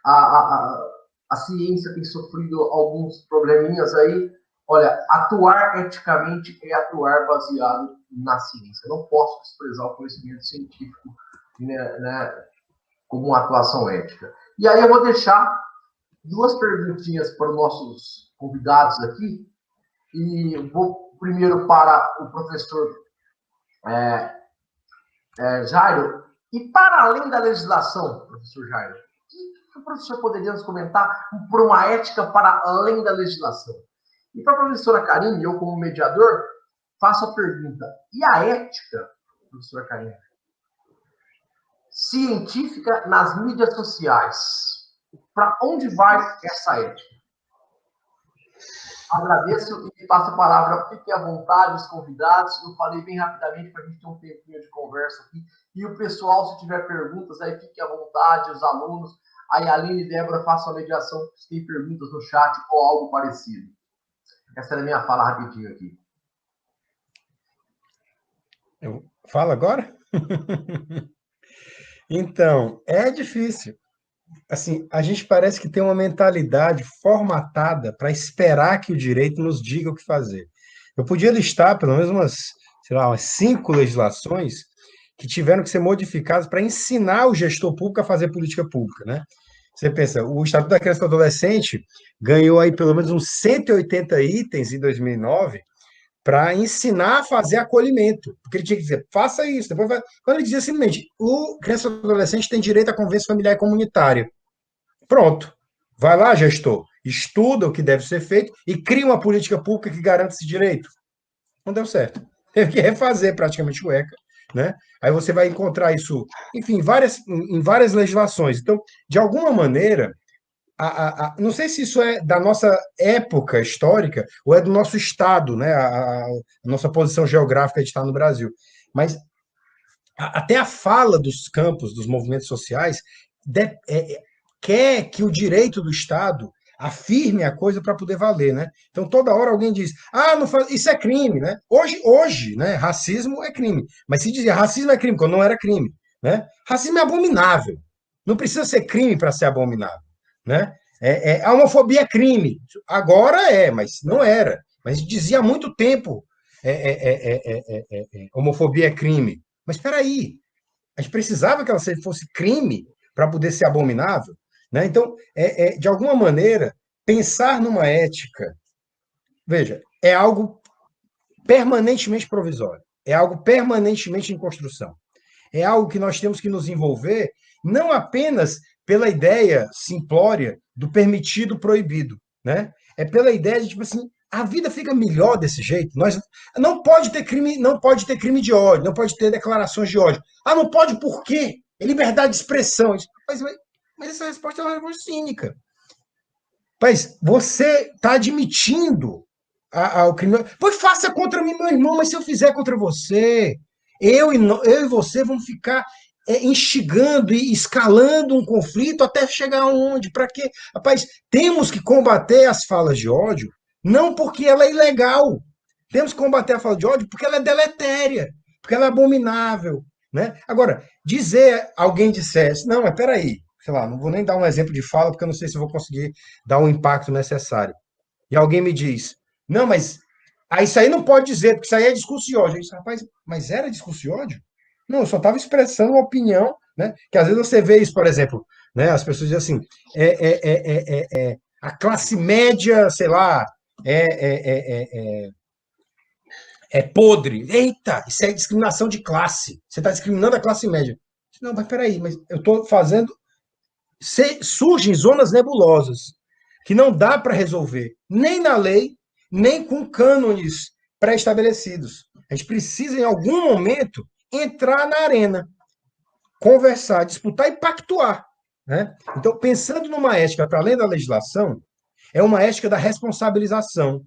a ciência tem sofrido alguns probleminhas aí, olha, atuar eticamente é atuar baseado na ciência. Eu não posso desprezar o conhecimento científico, né, como uma atuação ética. E aí eu vou deixar duas perguntinhas para os nossos convidados aqui, e vou primeiro para o professor Jairo. E para além da legislação, professor Jairo, o que o professor poderia nos comentar por uma ética para além da legislação? E para a professora Karine, eu como mediador, faço a pergunta: e a ética, professora Karine, científica nas mídias sociais? Para onde vai essa ética? Agradeço e passo a palavra. Fiquem à vontade, os convidados. Eu falei bem rapidamente para a gente ter um tempinho de conversa aqui. E o pessoal, se tiver perguntas, aí fiquem à vontade, os alunos. Aí a Aline e Débora façam a mediação se tem perguntas no chat ou algo parecido. Essa era a minha fala rapidinho aqui. Eu falo agora? Então, é difícil. Assim, a gente parece que tem uma mentalidade formatada para esperar que o direito nos diga o que fazer. Eu podia listar pelo menos umas 5 legislações que tiveram que ser modificadas para ensinar o gestor público a fazer política pública, né? Você pensa, o Estatuto da Criança e do Adolescente ganhou aí pelo menos uns 180 itens em 2009 para ensinar a fazer acolhimento. Porque ele tinha que dizer, faça isso. Depois quando ele dizia simplesmente, o criança e adolescente tem direito à convivência familiar e comunitária. Pronto. Vai lá, gestor, estuda o que deve ser feito e cria uma política pública que garanta esse direito. Não deu certo. Teve que refazer praticamente o ECA, né? Aí você vai encontrar isso, enfim, em várias legislações. Então, de alguma maneira, não sei se isso é da nossa época histórica ou é do nosso estado, né? A nossa posição geográfica de estar no Brasil. Mas até a fala dos campos, dos movimentos sociais, quer que o direito do Estado afirme a coisa para poder valer, né? Então, toda hora alguém diz, não faz, isso é crime, né? Hoje, né? Racismo é crime. Mas se dizia racismo é crime, quando não era crime, né? Racismo é abominável. Não precisa ser crime para ser abominável, né? A homofobia é crime. Agora mas não era. Mas dizia há muito tempo homofobia é crime. Mas espera aí, a gente precisava que ela fosse crime para poder ser abominável, né? Então, de alguma maneira, pensar numa ética, veja, é algo permanentemente provisório, é algo permanentemente em construção, é algo que nós temos que nos envolver não apenas pela ideia simplória do permitido proibido, né? É pela ideia de, tipo assim, a vida fica melhor desse jeito. Não pode ter crime de ódio, não pode ter declarações de ódio. Não pode por quê? É liberdade de expressão. Mas essa resposta é uma resposta cínica. Mas você está admitindo o crime. Pois faça contra mim, meu irmão, mas se eu fizer contra você, eu e você vamos ficar instigando e escalando um conflito até chegar aonde? Para quê? Rapaz, temos que combater as falas de ódio, não porque ela é ilegal. Temos que combater a fala de ódio porque ela é deletéria, porque ela é abominável, né? Agora, alguém dissesse, não, mas peraí, sei lá, não vou nem dar um exemplo de fala, porque eu não sei se eu vou conseguir dar o impacto necessário. E alguém me diz, não, mas isso aí não pode dizer, porque isso aí é discurso de ódio. Eu disse, rapaz, mas era discurso de ódio? Não, eu só estava expressando uma opinião, né? Que às vezes você vê isso, por exemplo, né? As pessoas dizem assim, a classe média, sei lá, é podre. Eita, isso é discriminação de classe. Você está discriminando a classe média. Não, mas peraí, mas eu estou fazendo... Surgem zonas nebulosas que não dá para resolver, nem na lei, nem com cânones pré-estabelecidos. A gente precisa, em algum momento, entrar na arena, conversar, disputar e pactuar. Né? Então, pensando numa ética para além da legislação, é uma ética da responsabilização.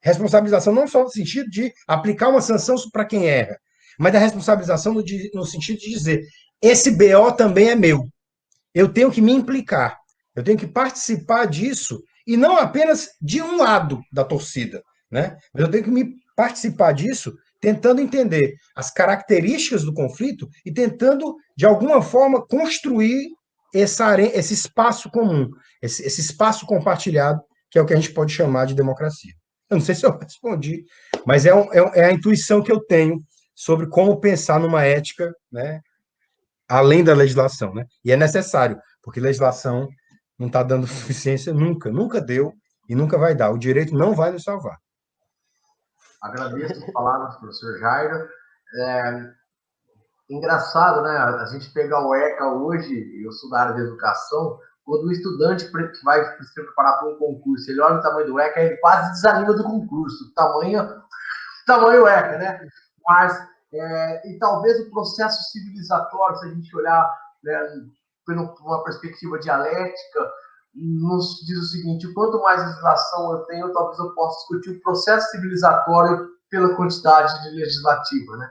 Responsabilização não só no sentido de aplicar uma sanção para quem erra, mas da responsabilização no sentido de dizer, esse BO também é meu. Eu tenho que me implicar, eu tenho que participar disso, e não apenas de um lado da torcida, né? Mas eu tenho que me participar disso tentando entender as características do conflito e tentando, de alguma forma, construir esse espaço comum, esse espaço compartilhado, que é o que a gente pode chamar de democracia. Eu não sei se eu respondi, mas é a intuição que eu tenho sobre como pensar numa ética, né, além da legislação, né? E é necessário, porque legislação não está dando suficiência nunca deu e nunca vai dar. O direito não vai nos salvar. Agradeço as palavras do professor Jairo. Engraçado, né? A gente pegar o ECA hoje, eu sou da área de educação, quando o estudante que vai se preparar para um concurso, ele olha o tamanho do ECA, ele quase desanima do concurso. Tamanho ECA, né? Mas, e talvez o processo civilizatório, se a gente olhar, né, por uma perspectiva dialética, nos diz o seguinte: quanto mais legislação eu tenho, talvez eu possa discutir o processo civilizatório pela quantidade de legislativa, né?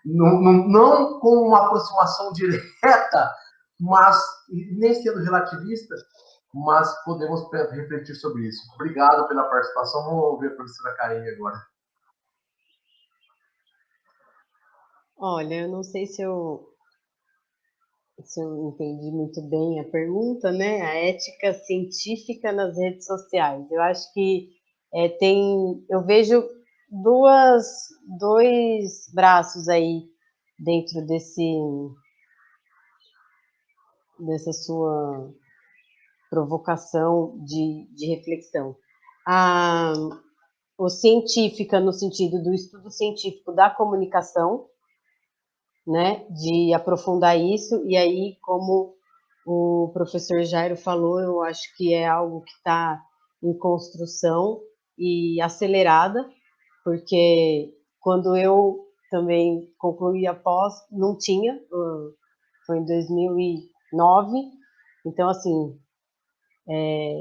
Não com uma aproximação direta, mas nem sendo relativista, mas podemos refletir sobre isso. Obrigado pela participação. Vamos ouvir a professora Karine agora. Olha, eu não sei se eu entendi muito bem a pergunta, né? A ética científica nas redes sociais. Eu acho que eu vejo dois braços aí dentro dessa sua provocação de reflexão. O científica no sentido do estudo científico da comunicação, né, de aprofundar isso, e aí, como o professor Jairo falou, eu acho que é algo que está em construção e acelerada, porque quando eu também concluí a pós, não tinha, foi em 2009, então, assim,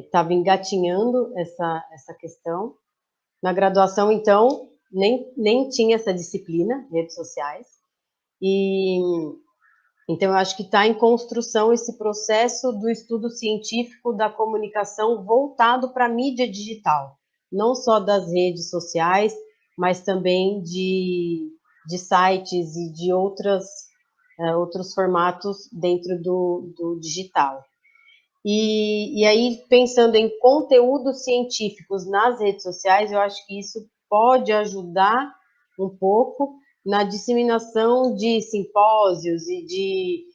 estava engatinhando essa questão. Na graduação, então, nem tinha essa disciplina, redes sociais, e então eu acho que está em construção esse processo do estudo científico da comunicação voltado para a mídia digital, não só das redes sociais, mas também de sites e de outros formatos dentro do digital. E aí, pensando em conteúdos científicos nas redes sociais, eu acho que isso pode ajudar um pouco na disseminação de simpósios e de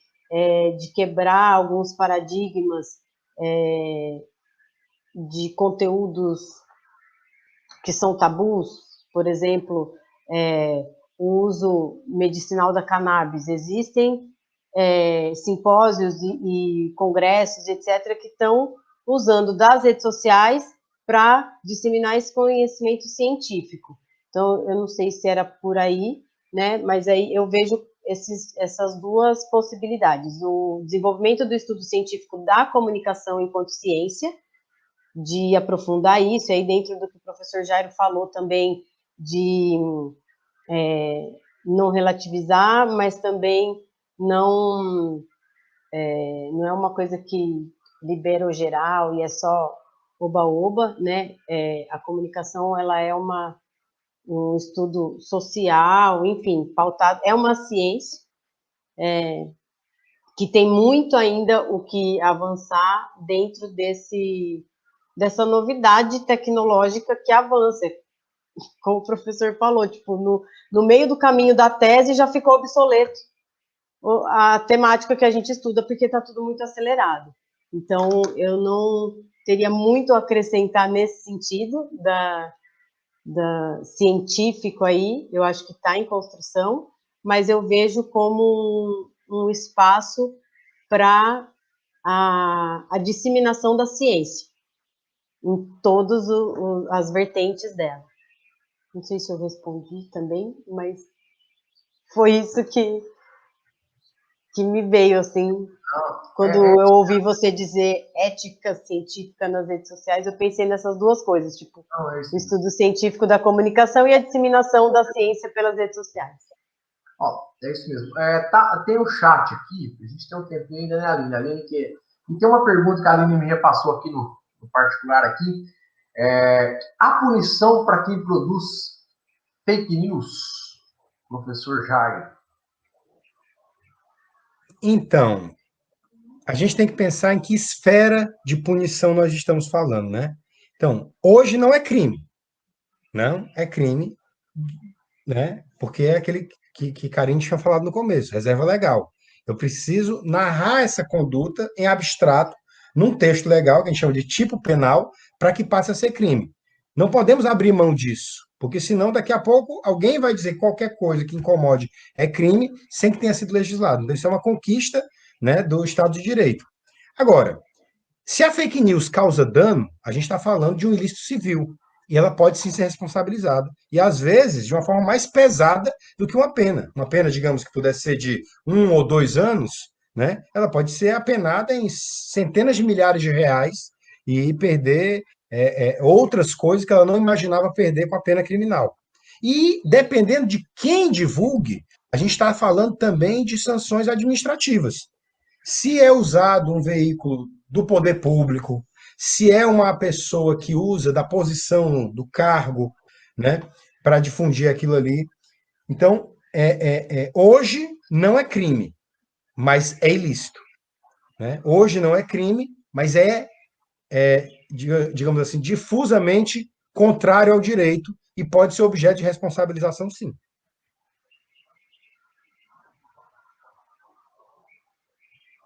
quebrar alguns paradigmas de conteúdos que são tabus, por exemplo, o uso medicinal da cannabis. Existem simpósios e congressos, etc., que estão usando das redes sociais para disseminar esse conhecimento científico. Então, eu não sei se era por aí, né? Mas aí eu vejo essas duas possibilidades: o desenvolvimento do estudo científico da comunicação enquanto ciência, de aprofundar isso, e aí dentro do que o professor Jairo falou também, de não relativizar, mas também não é uma coisa que libera o geral e é só oba-oba, né? A comunicação, ela é um estudo social, enfim, pautado, é uma ciência que tem muito ainda o que avançar dentro dessa novidade tecnológica que avança, como o professor falou, tipo, no meio do caminho da tese já ficou obsoleto a temática que a gente estuda, porque está tudo muito acelerado. Então, eu teria muito a acrescentar nesse sentido da científico aí, eu acho que está em construção, mas eu vejo como um espaço para a disseminação da ciência em todas as vertentes dela. Não sei se eu respondi também, mas foi isso que me veio, assim, quando eu ouvi você dizer ética científica nas redes sociais, eu pensei nessas duas coisas, tipo, o estudo científico da comunicação e a disseminação da ciência pelas redes sociais. Ó, é isso mesmo. Tem um chat aqui, a gente tem um tempinho ainda, né, Aline? E tem uma pergunta que a Aline me repassou aqui no particular aqui. A punição para quem produz fake news, professor Jair? Então, a gente tem que pensar em que esfera de punição nós estamos falando, né? Então, hoje não é crime. Não é crime, né? Porque é aquele que Karine tinha falado no começo, reserva legal. Eu preciso narrar essa conduta em abstrato, num texto legal, que a gente chama de tipo penal, para que passe a ser crime. Não podemos abrir mão disso, porque senão daqui a pouco alguém vai dizer que qualquer coisa que incomode é crime sem que tenha sido legislado. Então, isso é uma conquista, né, do Estado de Direito. Agora, se a fake news causa dano, a gente está falando de um ilícito civil. E ela pode sim ser responsabilizada. E, às vezes, de uma forma mais pesada do que uma pena. Uma pena, digamos, que pudesse ser de 1 ou 2 anos, né? Ela pode ser apenada em centenas de milhares de reais e perder outras coisas que ela não imaginava perder com a pena criminal. E, dependendo de quem divulgue, a gente está falando também de sanções administrativas. Se é usado um veículo do poder público, se é uma pessoa que usa da posição do cargo, né, para difundir aquilo ali. Então, hoje não é crime, mas é ilícito. Né? Hoje não é crime, mas digamos assim, difusamente contrário ao direito e pode ser objeto de responsabilização, sim.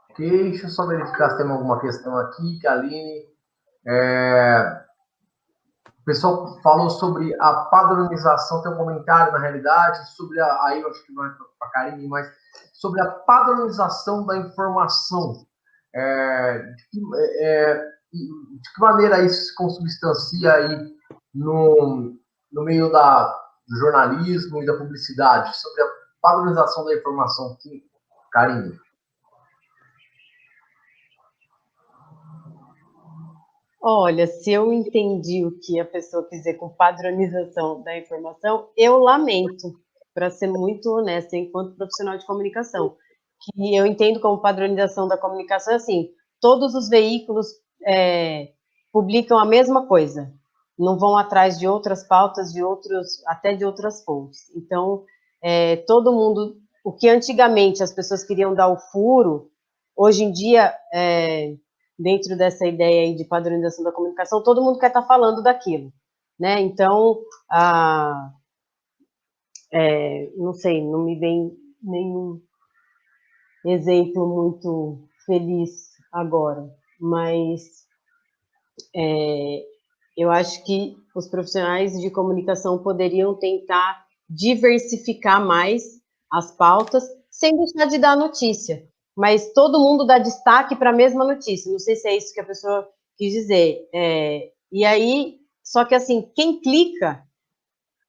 Ok, deixa eu só verificar se tem alguma questão aqui, Aline. O pessoal falou sobre a padronização, tem um comentário, na realidade, sobre aí eu acho que não é para a Karine, mas sobre a padronização da informação. De que maneira isso se consubstancia aí no meio do jornalismo e da publicidade, sobre a padronização da informação, Karine? Olha, se eu entendi o que a pessoa quis dizer com padronização da informação, eu lamento, para ser muito honesta, enquanto profissional de comunicação, que eu entendo como padronização da comunicação, assim, todos os veículos publicam a mesma coisa, não vão atrás de outras pautas, até de outras fontes. Então, todo mundo, o que antigamente as pessoas queriam dar o furo, hoje em dia, dentro dessa ideia aí de padronização da comunicação, todo mundo quer estar falando daquilo, né? Então, não sei, não me vem nenhum exemplo muito feliz agora, mas eu acho que os profissionais de comunicação poderiam tentar diversificar mais as pautas, sem deixar de dar notícia, mas todo mundo dá destaque para a mesma notícia. Não sei se é isso que a pessoa quis dizer. E aí, só que assim, quem clica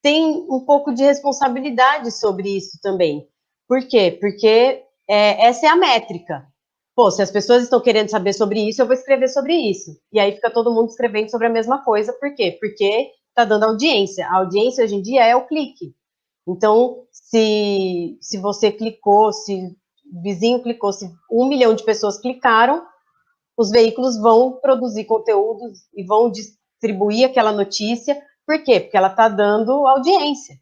tem um pouco de responsabilidade sobre isso também. Por quê? Porque essa é a métrica. Pô, se as pessoas estão querendo saber sobre isso, eu vou escrever sobre isso. E aí fica todo mundo escrevendo sobre a mesma coisa. Por quê? Porque está dando audiência. A audiência hoje em dia é o clique. Então, se você clicou, se o vizinho clicou, se 1 milhão de pessoas clicaram, os veículos vão produzir conteúdos e vão distribuir aquela notícia. Por quê? Porque ela está dando audiência.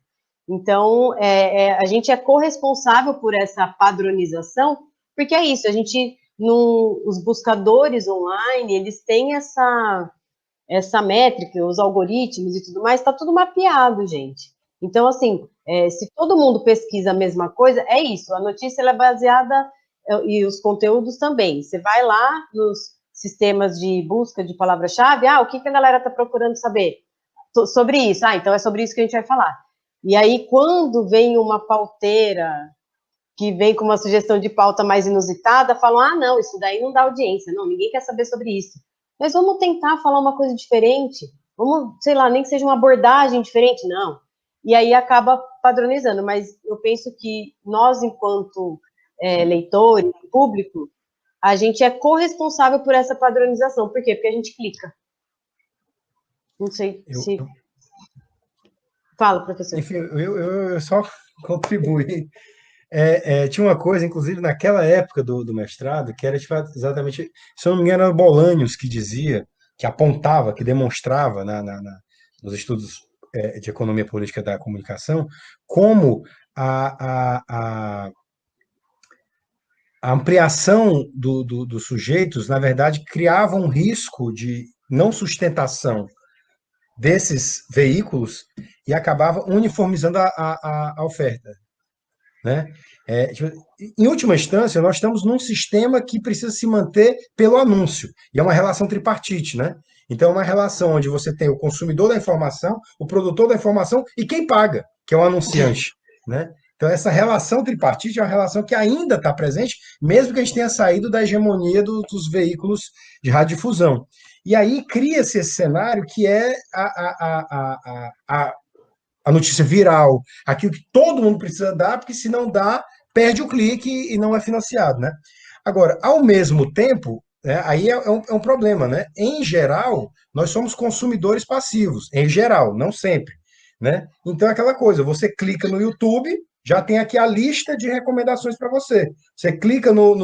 Então, a gente é corresponsável por essa padronização, porque é isso, a gente, os buscadores online, eles têm essa métrica, os algoritmos e tudo mais, está tudo mapeado, gente. Então, assim, se todo mundo pesquisa a mesma coisa, é isso, a notícia ela é baseada, e os conteúdos também. Você vai lá nos sistemas de busca de palavra-chave, o que a galera está procurando saber? Sobre isso, então é sobre isso que a gente vai falar. E aí, quando vem uma pauteira que vem com uma sugestão de pauta mais inusitada, falam, não, isso daí não dá audiência, não, ninguém quer saber sobre isso. Mas vamos tentar falar uma coisa diferente, vamos, sei lá, nem que seja uma abordagem diferente, não. E aí acaba padronizando, mas eu penso que nós, enquanto leitores, público, a gente é corresponsável por essa padronização. Por quê? Porque a gente clica. Não sei se... Fala, professor. Enfim, eu só contribuí. Tinha uma coisa, inclusive, naquela época do mestrado, que era exatamente, se eu não me engano, era Bolanhos que dizia, que apontava, que demonstrava nos estudos de economia política da comunicação, como a ampliação dos sujeitos, na verdade, criava um risco de não sustentação desses veículos e acabava uniformizando a oferta, né? Em última instância, nós estamos num sistema que precisa se manter pelo anúncio, e é uma relação tripartite, né? Então, é uma relação onde você tem o consumidor da informação, o produtor da informação e quem paga, que é o anunciante, né? Então, essa relação tripartite é uma relação que ainda está presente, mesmo que a gente tenha saído da hegemonia dos veículos de radiodifusão. E aí cria-se esse cenário que é a notícia viral, aquilo que todo mundo precisa dar, porque se não dá, perde o clique e não é financiado, né? Agora, ao mesmo tempo, né, aí é um problema, né? Em geral, nós somos consumidores passivos, em geral, não sempre, né? Então é aquela coisa, você clica no YouTube, já tem aqui a lista de recomendações para você. Você clica no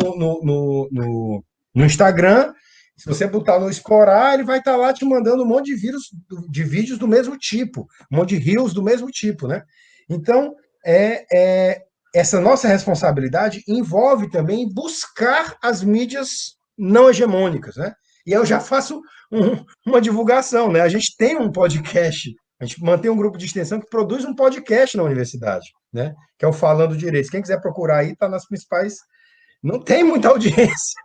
Instagram, se você botar no explorar, ele vai estar lá te mandando um monte de vídeos do mesmo tipo, um monte de reels do mesmo tipo, né? Então, essa nossa responsabilidade envolve também buscar as mídias não hegemônicas, né? E eu já faço uma divulgação, né? A gente tem um podcast, a gente mantém um grupo de extensão que produz um podcast na universidade, né? Que é o Falando Direitos. Quem quiser procurar aí, está nas principais. Não tem muita audiência,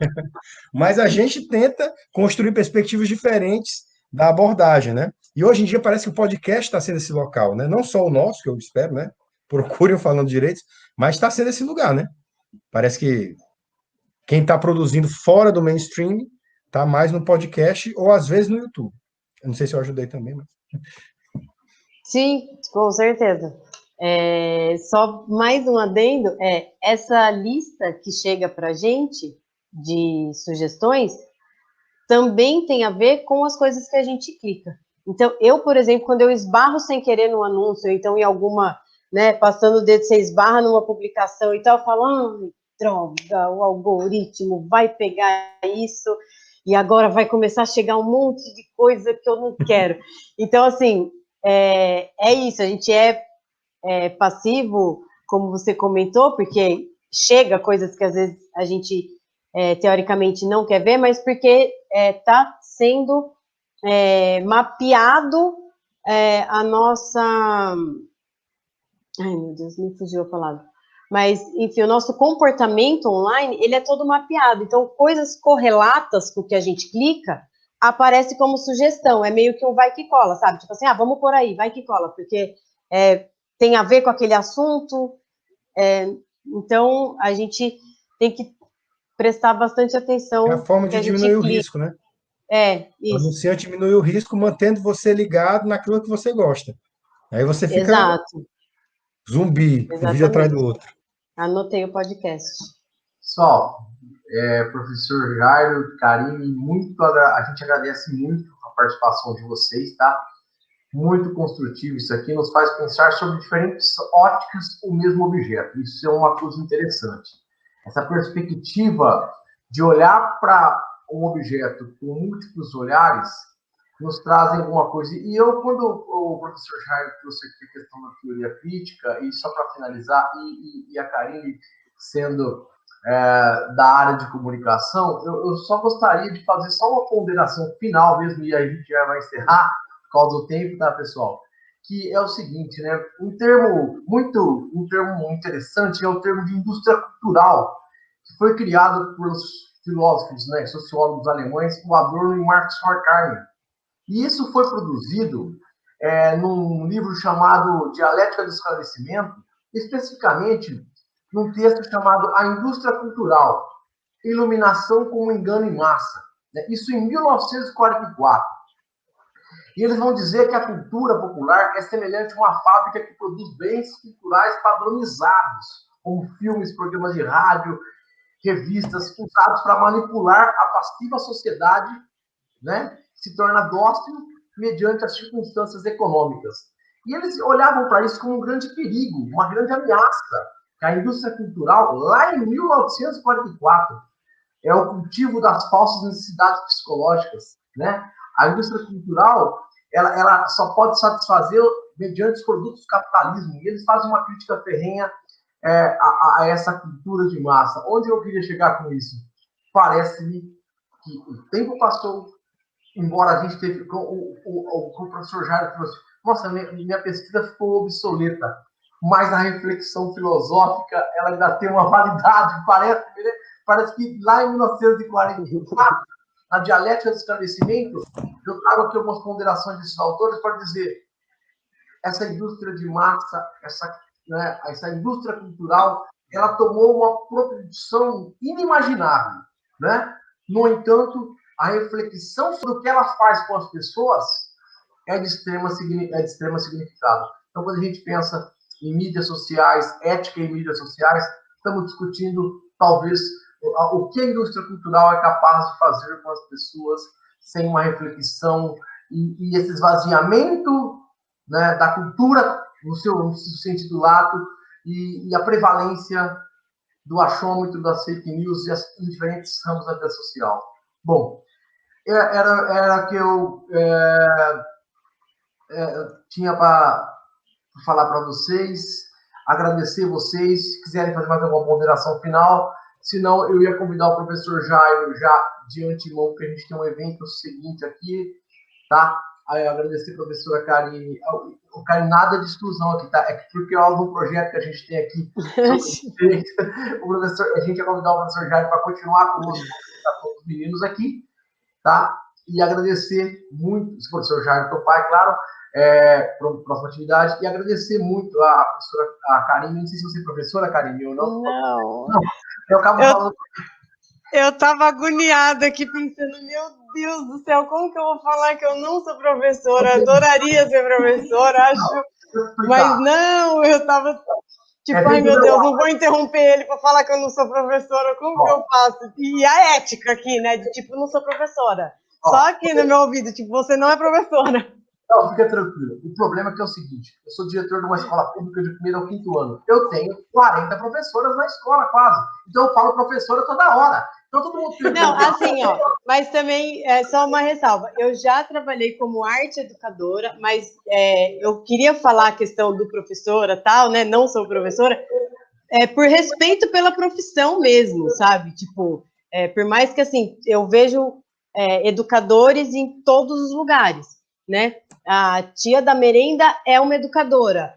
mas a gente tenta construir perspectivas diferentes da abordagem, né? E hoje em dia parece que o podcast está sendo esse local, né? Não só o nosso, que eu espero, né? Procurem o Falando Direitos, mas está sendo esse lugar, né? Parece que quem está produzindo fora do mainstream está mais no podcast ou às vezes no YouTube. Eu não sei se eu ajudei também, mas... Sim, com certeza. Só mais um adendo, essa lista que chega para a gente de sugestões também tem a ver com as coisas que a gente clica. Então, eu, por exemplo, quando eu esbarro sem querer no anúncio, ou então em alguma, né, passando o dedo, você esbarra numa publicação e tal, eu falo, droga, o algoritmo vai pegar isso e agora vai começar a chegar um monte de coisa que eu não quero. Então, assim, é isso, a gente é passivo, como você comentou, porque chega coisas que às vezes a gente teoricamente não quer ver, mas porque está sendo mapeado a nossa... Ai, meu Deus, me fugiu a palavra. Mas, enfim, o nosso comportamento online, ele é todo mapeado. Então, coisas correlatas com o que a gente clica, aparece como sugestão. É meio que um vai que cola, sabe? Tipo assim, vamos por aí, vai que cola, porque tem a ver com aquele assunto. Então, a gente tem que prestar bastante atenção. É a forma de diminuir o risco, né? Isso. O anunciante diminui o risco mantendo você ligado naquilo que você gosta. Aí você fica Exato. Zumbi, um vídeo atrás do outro. Anotei o podcast. Pessoal, professor Jairo, Karine, a gente agradece muito a participação de vocês, tá? Muito construtivo isso aqui, nos faz pensar sobre diferentes óticas o mesmo objeto. Isso é uma coisa interessante. Essa perspectiva de olhar para um objeto com múltiplos olhares nos trazem alguma coisa. E quando o professor Jairo trouxe aqui a questão da teoria crítica, e só para finalizar, e a Karine sendo da área de comunicação, eu só gostaria de fazer só uma ponderação final mesmo, e aí a gente já vai encerrar, por causa do tempo, tá, pessoal? Que é o seguinte, né? Um termo muito interessante é o termo de indústria cultural, que foi criado filósofos, né, sociólogos alemães, o Adorno e Marx Horkheimer. E isso foi produzido num livro chamado Dialética do Esclarecimento, especificamente num texto chamado A Indústria Cultural, Iluminação como Engano em Massa. Isso em 1944. E eles vão dizer que a cultura popular é semelhante a uma fábrica que produz bens culturais padronizados, como filmes, programas de rádio, revistas, usados para manipular a passiva sociedade, né, que se torna dócil mediante as circunstâncias econômicas. E eles olhavam para isso como um grande perigo, uma grande ameaça, que a indústria cultural, lá em 1944, é o cultivo das falsas necessidades psicológicas, né? A indústria cultural, ela só pode satisfazer mediante os produtos do capitalismo. E eles fazem uma crítica ferrenha a essa cultura de massa. Onde eu queria chegar com isso? Parece-me que o tempo passou, embora a gente teve... O professor Jairo trouxe, nossa, minha pesquisa ficou obsoleta, mas a reflexão filosófica, ela ainda tem uma validade, parece que lá em 1944, na Dialética do Esclarecimento, eu trago aqui algumas ponderações desses autores para dizer essa indústria de massa, essa indústria cultural, ela tomou uma proporção inimaginável, né? No entanto, a reflexão sobre o que ela faz com as pessoas é de extremo significado. Então, quando a gente pensa em mídias sociais, ética em mídias sociais, estamos discutindo, talvez, o que a indústria cultural é capaz de fazer com as pessoas sem uma reflexão e esse esvaziamento, né, da cultura no seu sentido lato e a prevalência do achômetro, das fake news e as diferentes ramos da vida social. Bom, era que eu tinha para falar para vocês, agradecer vocês. Se quiserem fazer mais alguma ponderação final, senão eu ia convidar o professor Jairo já de antemão, porque a gente tem um evento seguinte aqui, tá? Aí eu agradecer a professora Karine. O Karine, nada de exclusão aqui, tá? É porque é algum projeto que a gente tem aqui. A gente ia convidar o professor Jairo para continuar conosco, com os meninos aqui, tá? E agradecer muito, se o professor Jairo topar, é claro, para a próxima atividade, e agradecer muito a professora Karine. Não sei se você é professora, Karine, ou não. Não. Eu acabo falando. Eu estava agoniada aqui pensando, meu Deus do céu, como que eu vou falar que eu não sou professora? Adoraria ser professora, acho. Mas não, eu estava tipo, ai meu Deus, não vou interromper ele para falar que eu não sou professora, como que eu faço? E a ética aqui, né, de tipo, não sou professora. Só aqui no meu ouvido, tipo, você não é professora. Não, fica tranquilo. O problema é que é o seguinte, eu sou diretor de uma escola pública de 1º ao 5º ano. Eu tenho 40 professoras na escola, quase. Então eu falo professora toda hora. Então todo mundo... Não, assim, ó, mas também é só uma ressalva. Eu já trabalhei como arte educadora, mas eu queria falar a questão do professora, tal, né? Não sou professora, por respeito pela profissão mesmo, sabe? Tipo, por mais que, assim, eu vejo educadores em todos os lugares, né? A tia da merenda é uma educadora,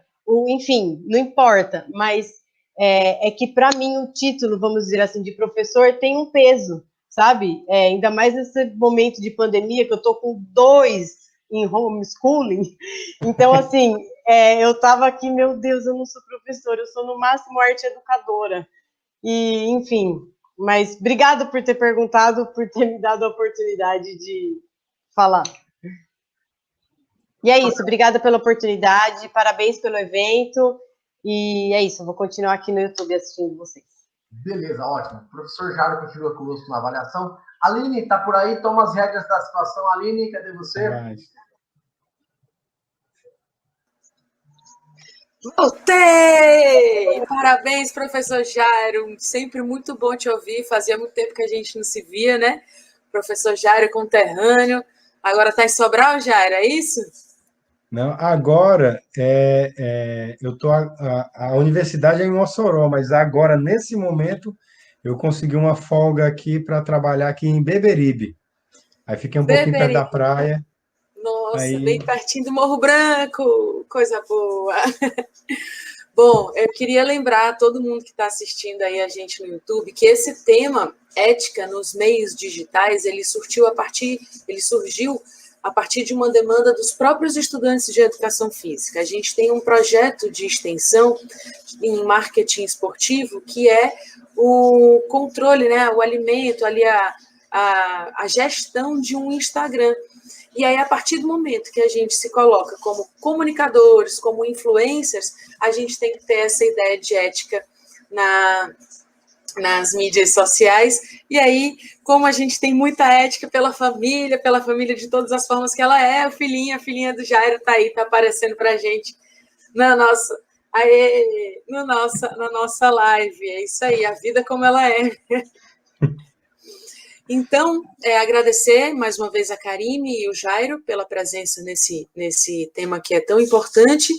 enfim, não importa, mas é que para mim o título, vamos dizer assim, de professor tem um peso, sabe? Ainda mais nesse momento de pandemia, que eu tô com 2 em homeschooling, então assim, eu tava aqui, meu Deus, eu não sou professora, eu sou no máximo arte educadora, e enfim, mas obrigado por ter perguntado, por ter me dado a oportunidade de falar. E é isso, obrigada pela oportunidade, parabéns pelo evento, e é isso, eu vou continuar aqui no YouTube assistindo vocês. Beleza, ótimo. O professor Jairo continua conosco na avaliação. Aline, está por aí? Toma as rédeas da situação. Aline, cadê você? Voltei! Parabéns, professor Jairo. Sempre muito bom te ouvir. Fazia muito tempo que a gente não se via, né? Professor Jairo conterrâneo. Agora está em Sobral, Jairo, é isso? Não, agora, eu tô, a universidade é em Mossoró, mas agora, nesse momento, eu consegui uma folga aqui para trabalhar aqui em Beberibe. Aí fiquei um pouquinho perto da praia. Nossa, bem pertinho do Morro Branco, coisa boa. Bom, eu queria lembrar a todo mundo que está assistindo aí a gente no YouTube que esse tema, ética nos meios digitais, ele surgiu a partir de uma demanda dos próprios estudantes de educação física. A gente tem um projeto de extensão em marketing esportivo que é o controle, né, o alimento, ali a gestão de um Instagram. E aí, a partir do momento que a gente se coloca como comunicadores, como influencers, a gente tem que ter essa ideia de ética nas mídias sociais. E aí, como a gente tem muita ética pela família de todas as formas que ela é, a filhinha do Jairo está aí, está aparecendo para a gente na nossa live. É isso aí, a vida como ela é. Então, agradecer mais uma vez a Karime e o Jairo pela presença nesse tema que é tão importante.